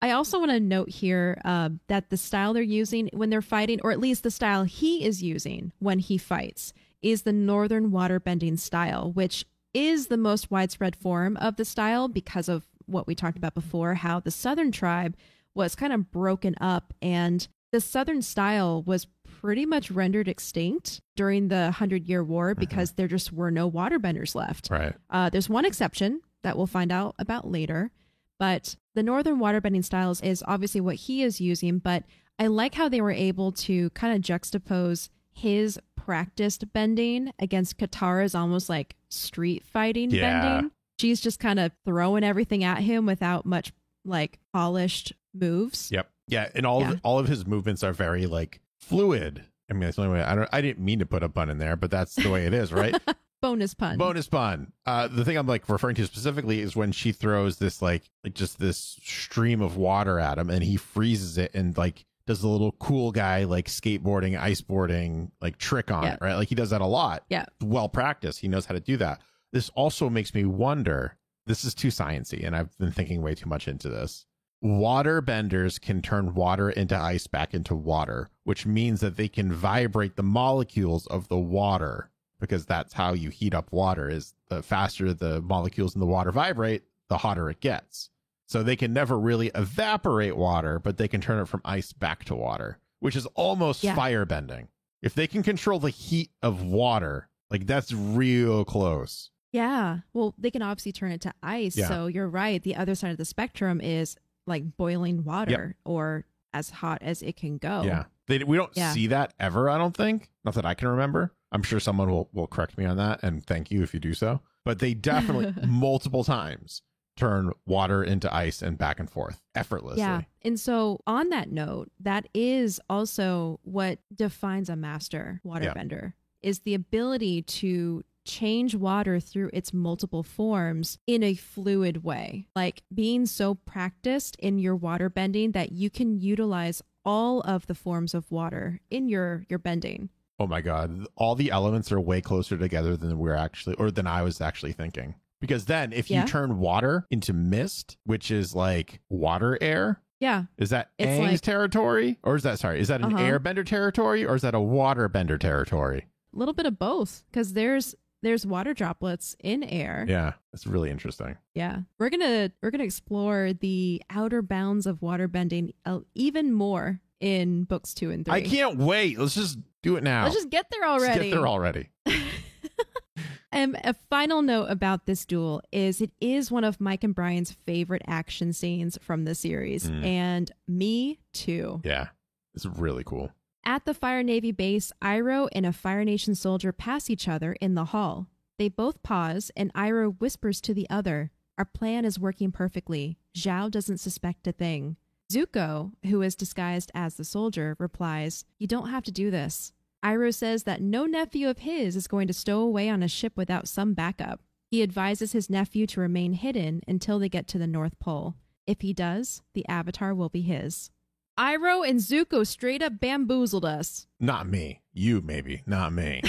[SPEAKER 1] I also want to note here that the style they're using when they're fighting, or at least the style he is using when he fights, is the Northern waterbending style, which is the most widespread form of the style because of what we talked about before, how the Southern tribe was kind of broken up, and the Southern style was pretty much rendered extinct during the 100-Year War because there just were no waterbenders left.
[SPEAKER 2] Right.
[SPEAKER 1] There's one exception that we'll find out about later, but the Northern waterbending styles is obviously what he is using, but I like how they were able to kind of juxtapose his practiced bending against Katara's almost like street fighting bending. She's just kind of throwing everything at him without much like polished moves.
[SPEAKER 2] Yep. Yeah, and all of his movements are very like fluid. I mean, that's the only way. I didn't mean to put a pun in there, but that's the way it is, right?
[SPEAKER 1] Bonus pun.
[SPEAKER 2] Bonus pun. The thing I'm like referring to specifically is when she throws this like just this stream of water at him, and he freezes it and like does a little cool guy like skateboarding, iceboarding like trick on it, right? Like he does that a lot.
[SPEAKER 1] Yeah.
[SPEAKER 2] Well practiced. He knows how to do that. This also makes me wonder. This is too sciencey, and I've been thinking way too much into this. Water benders can turn water into ice back into water, which means that they can vibrate the molecules of the water, because that's how you heat up water, is the faster the molecules in the water vibrate, the hotter it gets. So they can never really evaporate water, but they can turn it from ice back to water, which is almost fire bending. If they can control the heat of water, like that's real close.
[SPEAKER 1] Yeah. Well, they can obviously turn it to ice. Yeah. So you're right. The other side of the spectrum is like boiling water or as hot as it can go.
[SPEAKER 2] Yeah. We don't see that ever, I don't think. Not that I can remember. I'm sure someone will correct me on that, and thank you if you do so. But they definitely multiple times turn water into ice and back and forth effortlessly.
[SPEAKER 1] Yeah. And so on that note, that is also what defines a master waterbender, is the ability to change water through its multiple forms in a fluid way. Like being so practiced in your water bending that you can utilize all of the forms of water in your bending.
[SPEAKER 2] Oh my God. All the elements are way closer together than than I was actually thinking. Because then if you turn water into mist, which is like water air.
[SPEAKER 1] Yeah.
[SPEAKER 2] Is that Aang's territory? Or is that an airbender territory? Or is that a waterbender territory?
[SPEAKER 1] A little bit of both. Because there's water droplets in air.
[SPEAKER 2] Yeah. That's really interesting.
[SPEAKER 1] Yeah. We're gonna explore the outer bounds of waterbending even more in books 2 and 3.
[SPEAKER 2] I can't wait. Let's just do it now.
[SPEAKER 1] Let's just get there already. A final note about this duel is it is one of Mike and Brian's favorite action scenes from the series, and me too.
[SPEAKER 2] Yeah, it's really cool.
[SPEAKER 1] At the Fire Navy base, Iroh and a Fire Nation soldier pass each other in the hall. They both pause, and Iroh whispers to the other, "Our plan is working perfectly. Zhao doesn't suspect a thing." Zuko, who is disguised as the soldier, replies, "You don't have to do this." Iroh says that no nephew of his is going to stow away on a ship without some backup. He advises his nephew to remain hidden until they get to the North Pole. If he does, the Avatar will be his. Iroh and Zuko straight up bamboozled us.
[SPEAKER 2] Not me. You maybe. Not me.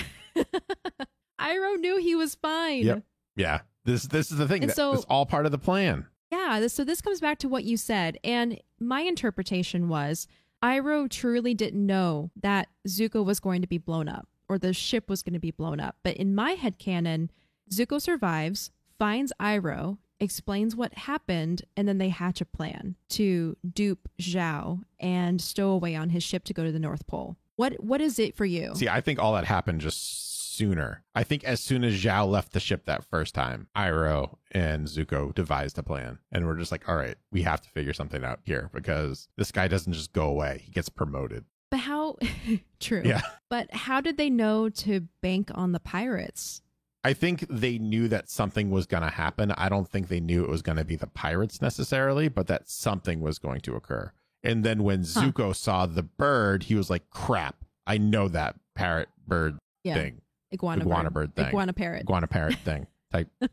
[SPEAKER 1] Iroh knew he was fine.
[SPEAKER 2] Yep. Yeah. This is the thing. It's
[SPEAKER 1] so,
[SPEAKER 2] all part of the plan.
[SPEAKER 1] Yeah. So this comes back to what you said. And my interpretation was Iroh truly didn't know that Zuko was going to be blown up or the ship was going to be blown up. But in my headcanon, Zuko survives, finds Iroh, explains what happened, and then they hatch a plan to dupe Zhao and stow away on his ship to go to the North Pole. What is it for you?
[SPEAKER 2] See, I think all that happened just sooner. I think as soon as Zhao left the ship that first time, Iroh and Zuko devised a plan. And we're just like, all right, we have to figure something out here because this guy doesn't just go away. He gets promoted.
[SPEAKER 1] But how? True.
[SPEAKER 2] Yeah.
[SPEAKER 1] But how did they know to bank on the pirates?
[SPEAKER 2] I think they knew that something was going to happen. I don't think they knew it was going to be the pirates necessarily, but that something was going to occur. And then when Zuko saw the bird, he was like, crap, I know that parrot bird thing. Iguana bird thing.
[SPEAKER 1] Iguana
[SPEAKER 2] parrot thing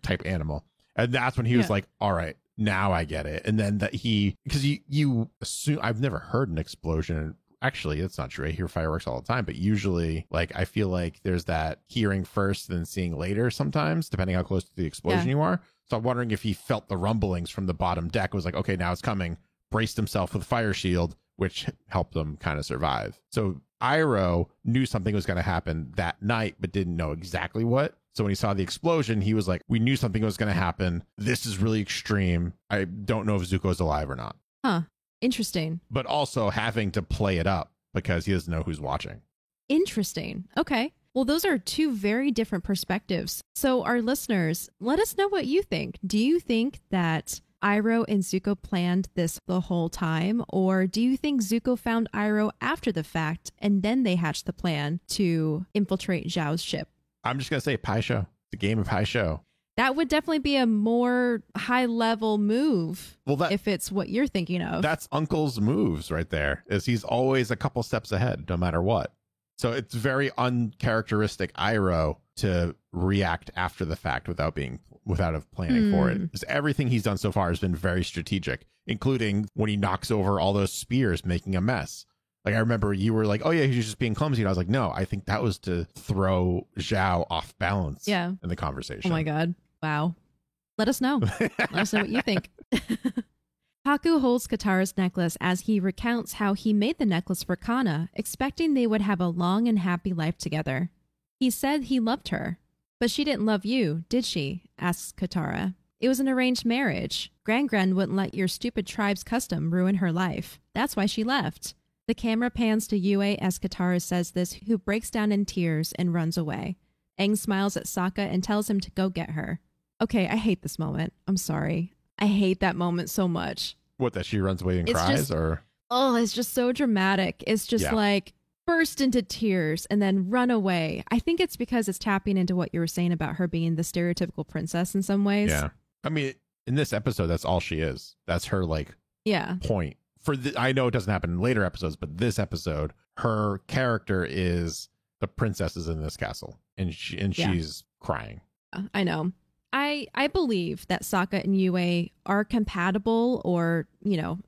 [SPEAKER 2] type animal. And that's when he was like, all right, now I get it. And then that because you assume, I've never heard an explosion. Actually, it's not true. I hear fireworks all the time, but usually like, I feel like there's that hearing first and seeing later sometimes, depending how close to the explosion you are. So I'm wondering if he felt the rumblings from the bottom deck, was like, okay, now it's coming, braced himself with a fire shield, which helped them kind of survive. So Iroh knew something was going to happen that night, but didn't know exactly what. So when he saw the explosion, he was like, we knew something was going to happen. This is really extreme. I don't know if Zuko's alive or not.
[SPEAKER 1] Huh. Interesting.
[SPEAKER 2] But also having to play it up because he doesn't know who's watching.
[SPEAKER 1] Interesting. Okay. Well, those are two very different perspectives. So our listeners, let us know what you think. Do you think that Iroh and Zuko planned this the whole time? Or do you think Zuko found Iroh after the fact and then they hatched the plan to infiltrate Zhao's ship?
[SPEAKER 2] I'm just going to say Pai Sho. The game of Pai Sho.
[SPEAKER 1] That would definitely be a more high-level move if it's what you're thinking of.
[SPEAKER 2] That's Uncle's moves right there, is he's always a couple steps ahead, no matter what. So it's very uncharacteristic Iroh to react after the fact without planning for it. Because everything he's done so far has been very strategic, including when he knocks over all those spears, making a mess. Like, I remember you were like, oh yeah, he's just being clumsy. And I was like, no, I think that was to throw Zhao off balance in the conversation.
[SPEAKER 1] Oh my God. Wow. Let us know. Let us know what you think. Haku holds Katara's necklace as he recounts how he made the necklace for Kana, expecting they would have a long and happy life together. He said he loved her. But she didn't love you, did she? Asks Katara. It was an arranged marriage. Gran wouldn't let your stupid tribe's custom ruin her life. That's why she left. The camera pans to Yue as Katara says this, who breaks down in tears and runs away. Aang smiles at Sokka and tells him to go get her. Okay, I hate this moment. I'm sorry. I hate that moment so much.
[SPEAKER 2] What, that she runs away and cries?
[SPEAKER 1] Oh, it's just so dramatic. It's just like burst into tears and then run away. I think it's because it's tapping into what you were saying about her being the stereotypical princess in some ways.
[SPEAKER 2] Yeah. I mean, in this episode, that's all she is. That's her point. I know it doesn't happen in later episodes, but this episode, her character is the princesses in this castle, and she's crying.
[SPEAKER 1] I know. I believe that Sokka and Yue are compatible, or,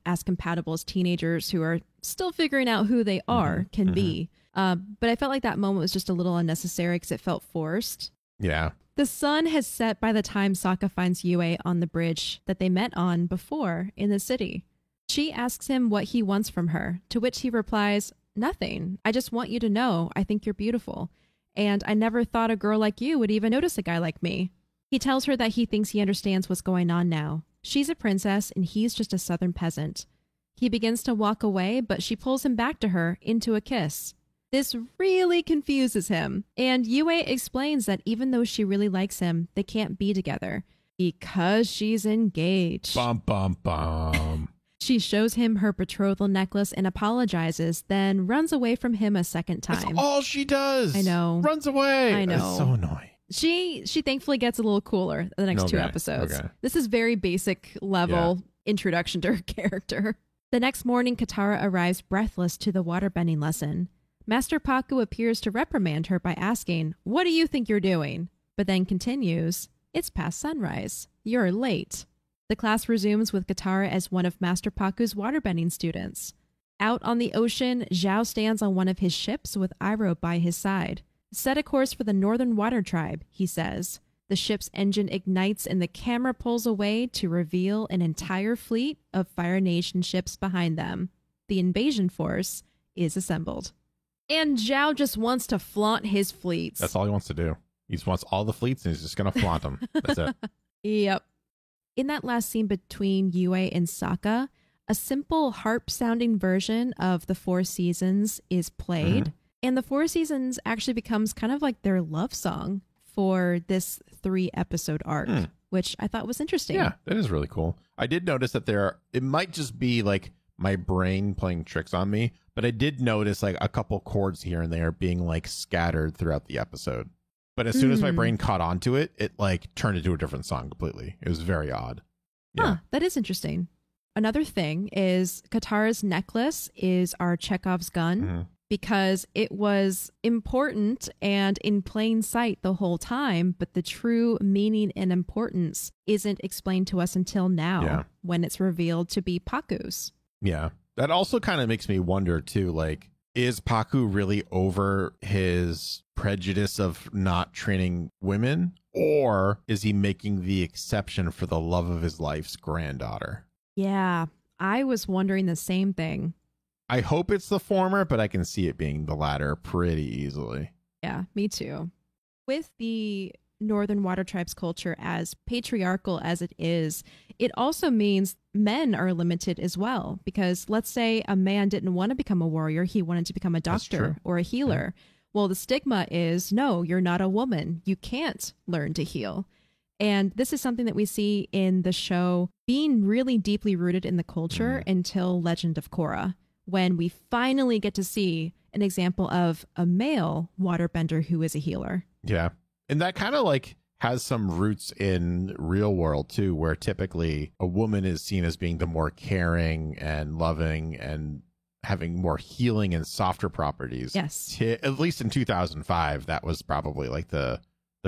[SPEAKER 1] as compatible as teenagers who are still figuring out who they are can be. But I felt like that moment was just a little unnecessary because it felt forced.
[SPEAKER 2] Yeah.
[SPEAKER 1] The sun has set by the time Sokka finds Yue on the bridge that they met on before in the city. She asks him what he wants from her, to which he replies, "Nothing. I just want you to know I think you're beautiful. And I never thought a girl like you would even notice a guy like me." He tells her that he thinks he understands what's going on now. She's a princess and he's just a southern peasant. He begins to walk away, but she pulls him back to her into a kiss. This really confuses him, and Yue explains that even though she really likes him, they can't be together because she's engaged.
[SPEAKER 2] Bum, bum, bum.
[SPEAKER 1] She shows him her betrothal necklace and apologizes, then runs away from him a second time.
[SPEAKER 2] That's all she does.
[SPEAKER 1] I know.
[SPEAKER 2] Runs away.
[SPEAKER 1] I know.
[SPEAKER 2] It's so annoying.
[SPEAKER 1] She thankfully gets a little cooler the next two episodes. Okay. This is very basic level introduction to her character. The next morning, Katara arrives breathless to the waterbending lesson. Master Pakku appears to reprimand her by asking, "What do you think you're doing?" But then continues, "It's past sunrise. You're late." The class resumes with Katara as one of Master Pakku's waterbending students. Out on the ocean, Zhao stands on one of his ships with Iroh by his side. "Set a course for the Northern Water Tribe," he says. The ship's engine ignites and the camera pulls away to reveal an entire fleet of Fire Nation ships behind them. The invasion force is assembled. And Zhao just wants to flaunt his fleets.
[SPEAKER 2] That's all he wants to do. He just wants all the fleets and he's just going to flaunt them. That's it.
[SPEAKER 1] Yep. In that last scene between Yue and Sokka, a simple harp-sounding version of The Four Seasons is played. And The Four Seasons actually becomes kind of like their love song for this 3-episode arc, which I thought was interesting.
[SPEAKER 2] Yeah, that is really cool. I did notice that it might just be like my brain playing tricks on me, but I did notice like a couple chords here and there being like scattered throughout the episode. But as soon as my brain caught onto it, it like turned into a different song completely. It was very odd. Yeah.
[SPEAKER 1] Huh, that is interesting. Another thing is Katara's necklace is our Chekhov's gun because it was important and in plain sight the whole time, but the true meaning and importance isn't explained to us until now when it's revealed to be Pakku's.
[SPEAKER 2] Yeah. That also kind of makes me wonder too, like, is Pakku really over his prejudice of not training women, or is he making the exception for the love of his life's granddaughter?
[SPEAKER 1] Yeah, I was wondering the same thing.
[SPEAKER 2] I hope it's the former, but I can see it being the latter pretty easily.
[SPEAKER 1] Yeah, me too. With the Northern Water Tribes culture as patriarchal as it is, it also means men are limited as well. Because let's say a man didn't want to become a warrior, he wanted to become a doctor or a healer. Yeah. Well, the stigma is, no, you're not a woman. You can't learn to heal. And this is something that we see in the show being really deeply rooted in the culture until Legend of Korra, when we finally get to see an example of a male waterbender who is a healer.
[SPEAKER 2] Yeah. And that kind of like has some roots in real world too, where typically a woman is seen as being the more caring and loving and having more healing and softer properties.
[SPEAKER 1] Yes.
[SPEAKER 2] At least in 2005, that was probably like the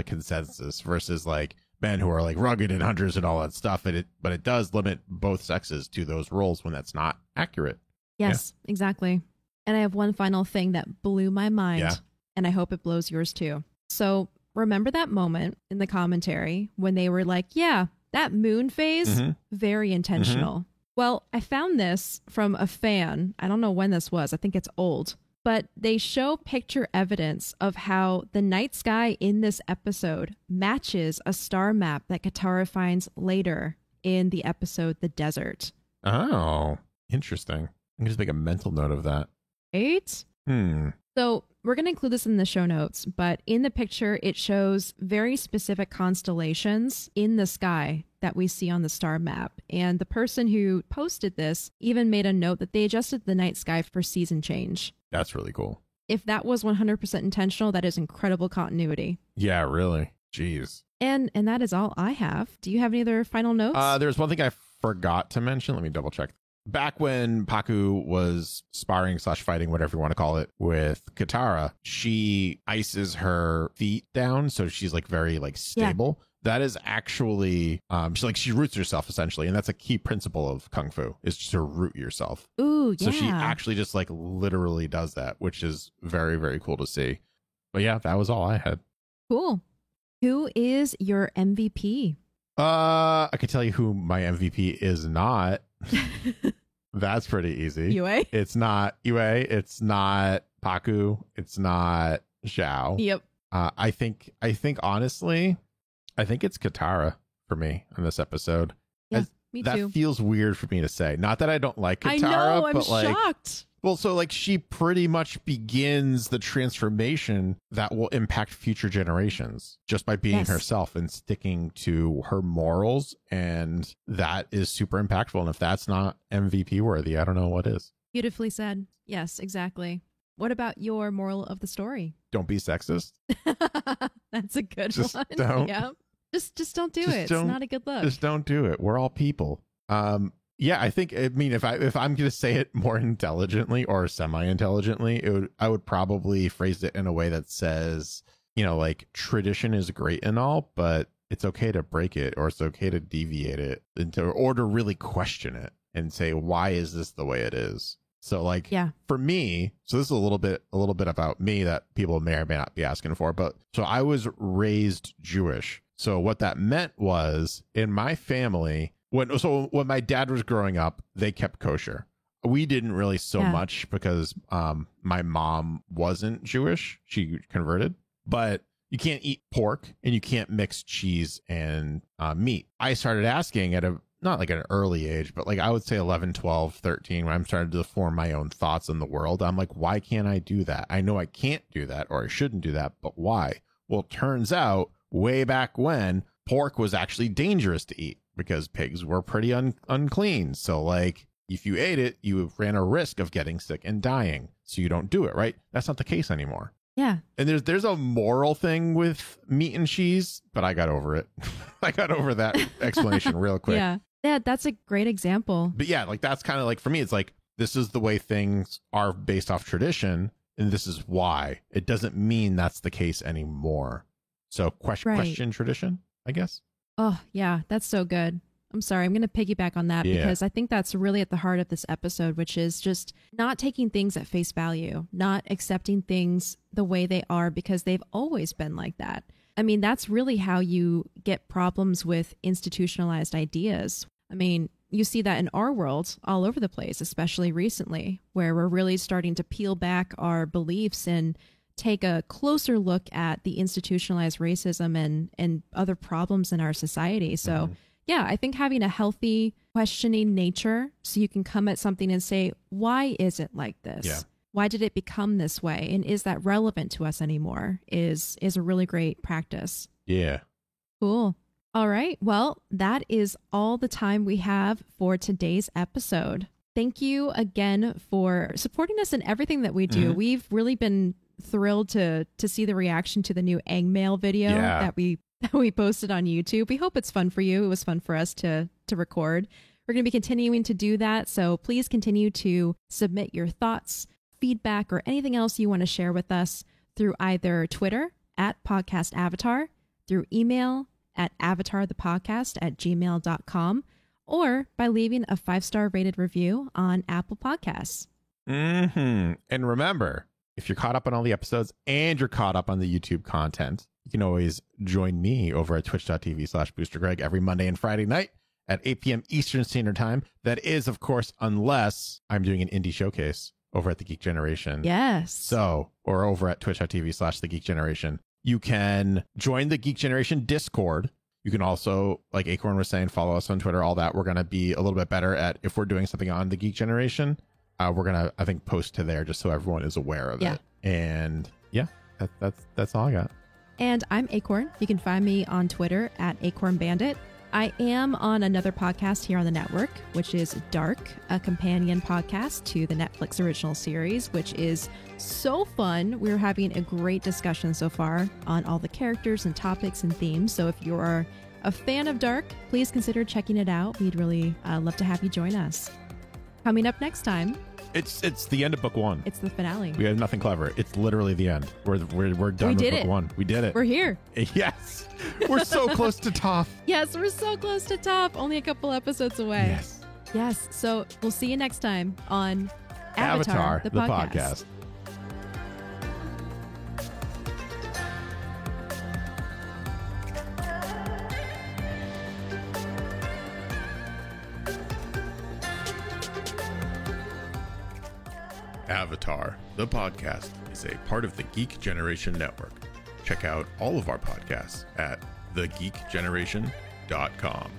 [SPEAKER 2] consensus versus like men who are like rugged and hunters and all that stuff. But it does limit both sexes to those roles when that's not accurate.
[SPEAKER 1] Yes, exactly. And I have one final thing that blew my mind, and I hope it blows yours too. So remember that moment in the commentary when they were like, yeah, that moon phase, very intentional. Well, I found this from a fan. I don't know when this was. I think it's old. But they show picture evidence of how the night sky in this episode matches a star map that Katara finds later in the episode The Desert.
[SPEAKER 2] Oh, interesting. I'm going to just make a mental note of that.
[SPEAKER 1] Right? So we're going to include this in the show notes, but in the picture, it shows very specific constellations in the sky that we see on the star map. And the person who posted this even made a note that they adjusted the night sky for season change.
[SPEAKER 2] That's really cool.
[SPEAKER 1] If that was 100% intentional, that is incredible continuity.
[SPEAKER 2] Yeah, really. Jeez.
[SPEAKER 1] And that is all I have. Do you have any other final notes?
[SPEAKER 2] There's one thing I forgot to mention. Let me double check. Back when Pakku was sparring / fighting, whatever you want to call it, with Katara, she ices her feet down, so she's like very like stable. Yeah. That is actually she roots herself essentially, and that's a key principle of Kung Fu is to root yourself.
[SPEAKER 1] Ooh, yeah.
[SPEAKER 2] So she actually just like literally does that, which is very, very cool to see. But yeah, that was all I had.
[SPEAKER 1] Cool. Who is your MVP?
[SPEAKER 2] I can tell you who my MVP is not. That's pretty easy.
[SPEAKER 1] Yue?
[SPEAKER 2] It's not Yue. It's not Pakku. It's not Zhao.
[SPEAKER 1] Yep.
[SPEAKER 2] I think honestly, I think it's Katara for me in this episode.
[SPEAKER 1] Yeah, me too.
[SPEAKER 2] That feels weird for me to say. Not that I don't like Katara,
[SPEAKER 1] I know, I'm
[SPEAKER 2] but like,
[SPEAKER 1] shocked.
[SPEAKER 2] Well, so like she pretty much begins the transformation that will impact future generations just by being herself and sticking to her morals. And that is super impactful. And if that's not MVP worthy, I don't know what is.
[SPEAKER 1] Beautifully said. Yes, exactly. What about your moral of the story?
[SPEAKER 2] Don't be sexist.
[SPEAKER 1] That's a good
[SPEAKER 2] just
[SPEAKER 1] one.
[SPEAKER 2] Don't.
[SPEAKER 1] Yeah. Just don't do it. It's not a good look.
[SPEAKER 2] Just don't do it. We're all people. Yeah, I think, I mean, if I'm going to say it more intelligently or semi-intelligently, I would probably phrase it in a way that says, you know, like tradition is great and all, but it's okay to break it, or it's okay to deviate it or to really question it and say, why is this the way it is? So like,
[SPEAKER 1] Yeah.
[SPEAKER 2] for me, so this is a little bit about me that people may or may not be asking for, but so I was raised Jewish. So what that meant was in my family, when my dad was growing up, they kept kosher. We didn't really so much because my mom wasn't Jewish. She converted, but you can't eat pork and you can't mix cheese and meat. I started asking at not like an early age, but like I would say 11, 12, 13, when I'm starting to form my own thoughts in the world. I'm like, why can't I do that? I know I can't do that or I shouldn't do that, but why? Well, it turns out way back when pork was actually dangerous to eat because pigs were pretty unclean. So like if you ate it, you ran a risk of getting sick and dying. So you don't do it, right? That's not the case anymore.
[SPEAKER 1] Yeah.
[SPEAKER 2] And there's a moral thing with meat and cheese, but I got over it. I got over that explanation real quick.
[SPEAKER 1] Yeah. Yeah, that's a great example.
[SPEAKER 2] But yeah, like that's kind of like, for me, it's like, this is the way things are based off tradition, and this is why. It doesn't mean that's the case anymore. So question tradition, I guess.
[SPEAKER 1] Oh, yeah, that's so good. I'm sorry, I'm going to piggyback on that because I think that's really at the heart of this episode, which is just not taking things at face value, not accepting things the way they are because they've always been like that. I mean, that's really how you get problems with institutionalized ideas. I mean, you see that in our world all over the place, especially recently, where we're really starting to peel back our beliefs and take a closer look at the institutionalized racism and other problems in our society. So yeah, I think having a healthy questioning nature so you can come at something and say, why is it like this?
[SPEAKER 2] Yeah.
[SPEAKER 1] Why did it become this way? And is that relevant to us anymore is a really great practice.
[SPEAKER 2] Yeah.
[SPEAKER 1] Cool. All right. Well, that is all the time we have for today's episode. Thank you again for supporting us in everything that we do. We've really been thrilled to see the reaction to the new Egg Mail video that we posted on YouTube. We hope it's fun for you. It was fun for us to record. We're going to be continuing to do that. So please continue to submit your thoughts, feedback, or anything else you want to share with us through either Twitter @PodcastAvatar, through email at avatarthepodcast@gmail.com, or by leaving a 5-star rated review on Apple Podcasts.
[SPEAKER 2] And remember, if you're caught up on all the episodes and you're caught up on the YouTube content, you can always join me over at twitch.tv/BoosterGreg every Monday and Friday night at 8 p.m. Eastern Standard Time. That is, of course, unless I'm doing an indie showcase over at The Geek Generation.
[SPEAKER 1] Yes.
[SPEAKER 2] So, or over at twitch.tv/The Geek Generation. You can join the Geek Generation Discord. You can also, like Acorn was saying, follow us on Twitter, all that. We're going to be a little bit better at, if we're doing something on the Geek Generation, we're going to, I think, post to there just so everyone is aware of it. And yeah, that's all I got.
[SPEAKER 1] And I'm Acorn. You can find me on Twitter @AcornBandit. I am on another podcast here on the network, which is Dark, a companion podcast to the Netflix original series, which is so fun. We're having a great discussion so far on all the characters and topics and themes. So if you are a fan of Dark, please consider checking it out. We'd really love to have you join us. Coming up next time,
[SPEAKER 2] it's the end of book 1.
[SPEAKER 1] It's the finale.
[SPEAKER 2] We have nothing clever. It's literally the end. We're done with book 1. We did it.
[SPEAKER 1] We're here.
[SPEAKER 2] Yes. We're so close to Toph.
[SPEAKER 1] Yes, we're so close to Toph. Only a couple episodes away. Yes. So we'll see you next time on Avatar the podcast.
[SPEAKER 2] Avatar, the podcast, is a part of the Geek Generation Network. Check out all of our podcasts at thegeekgeneration.com.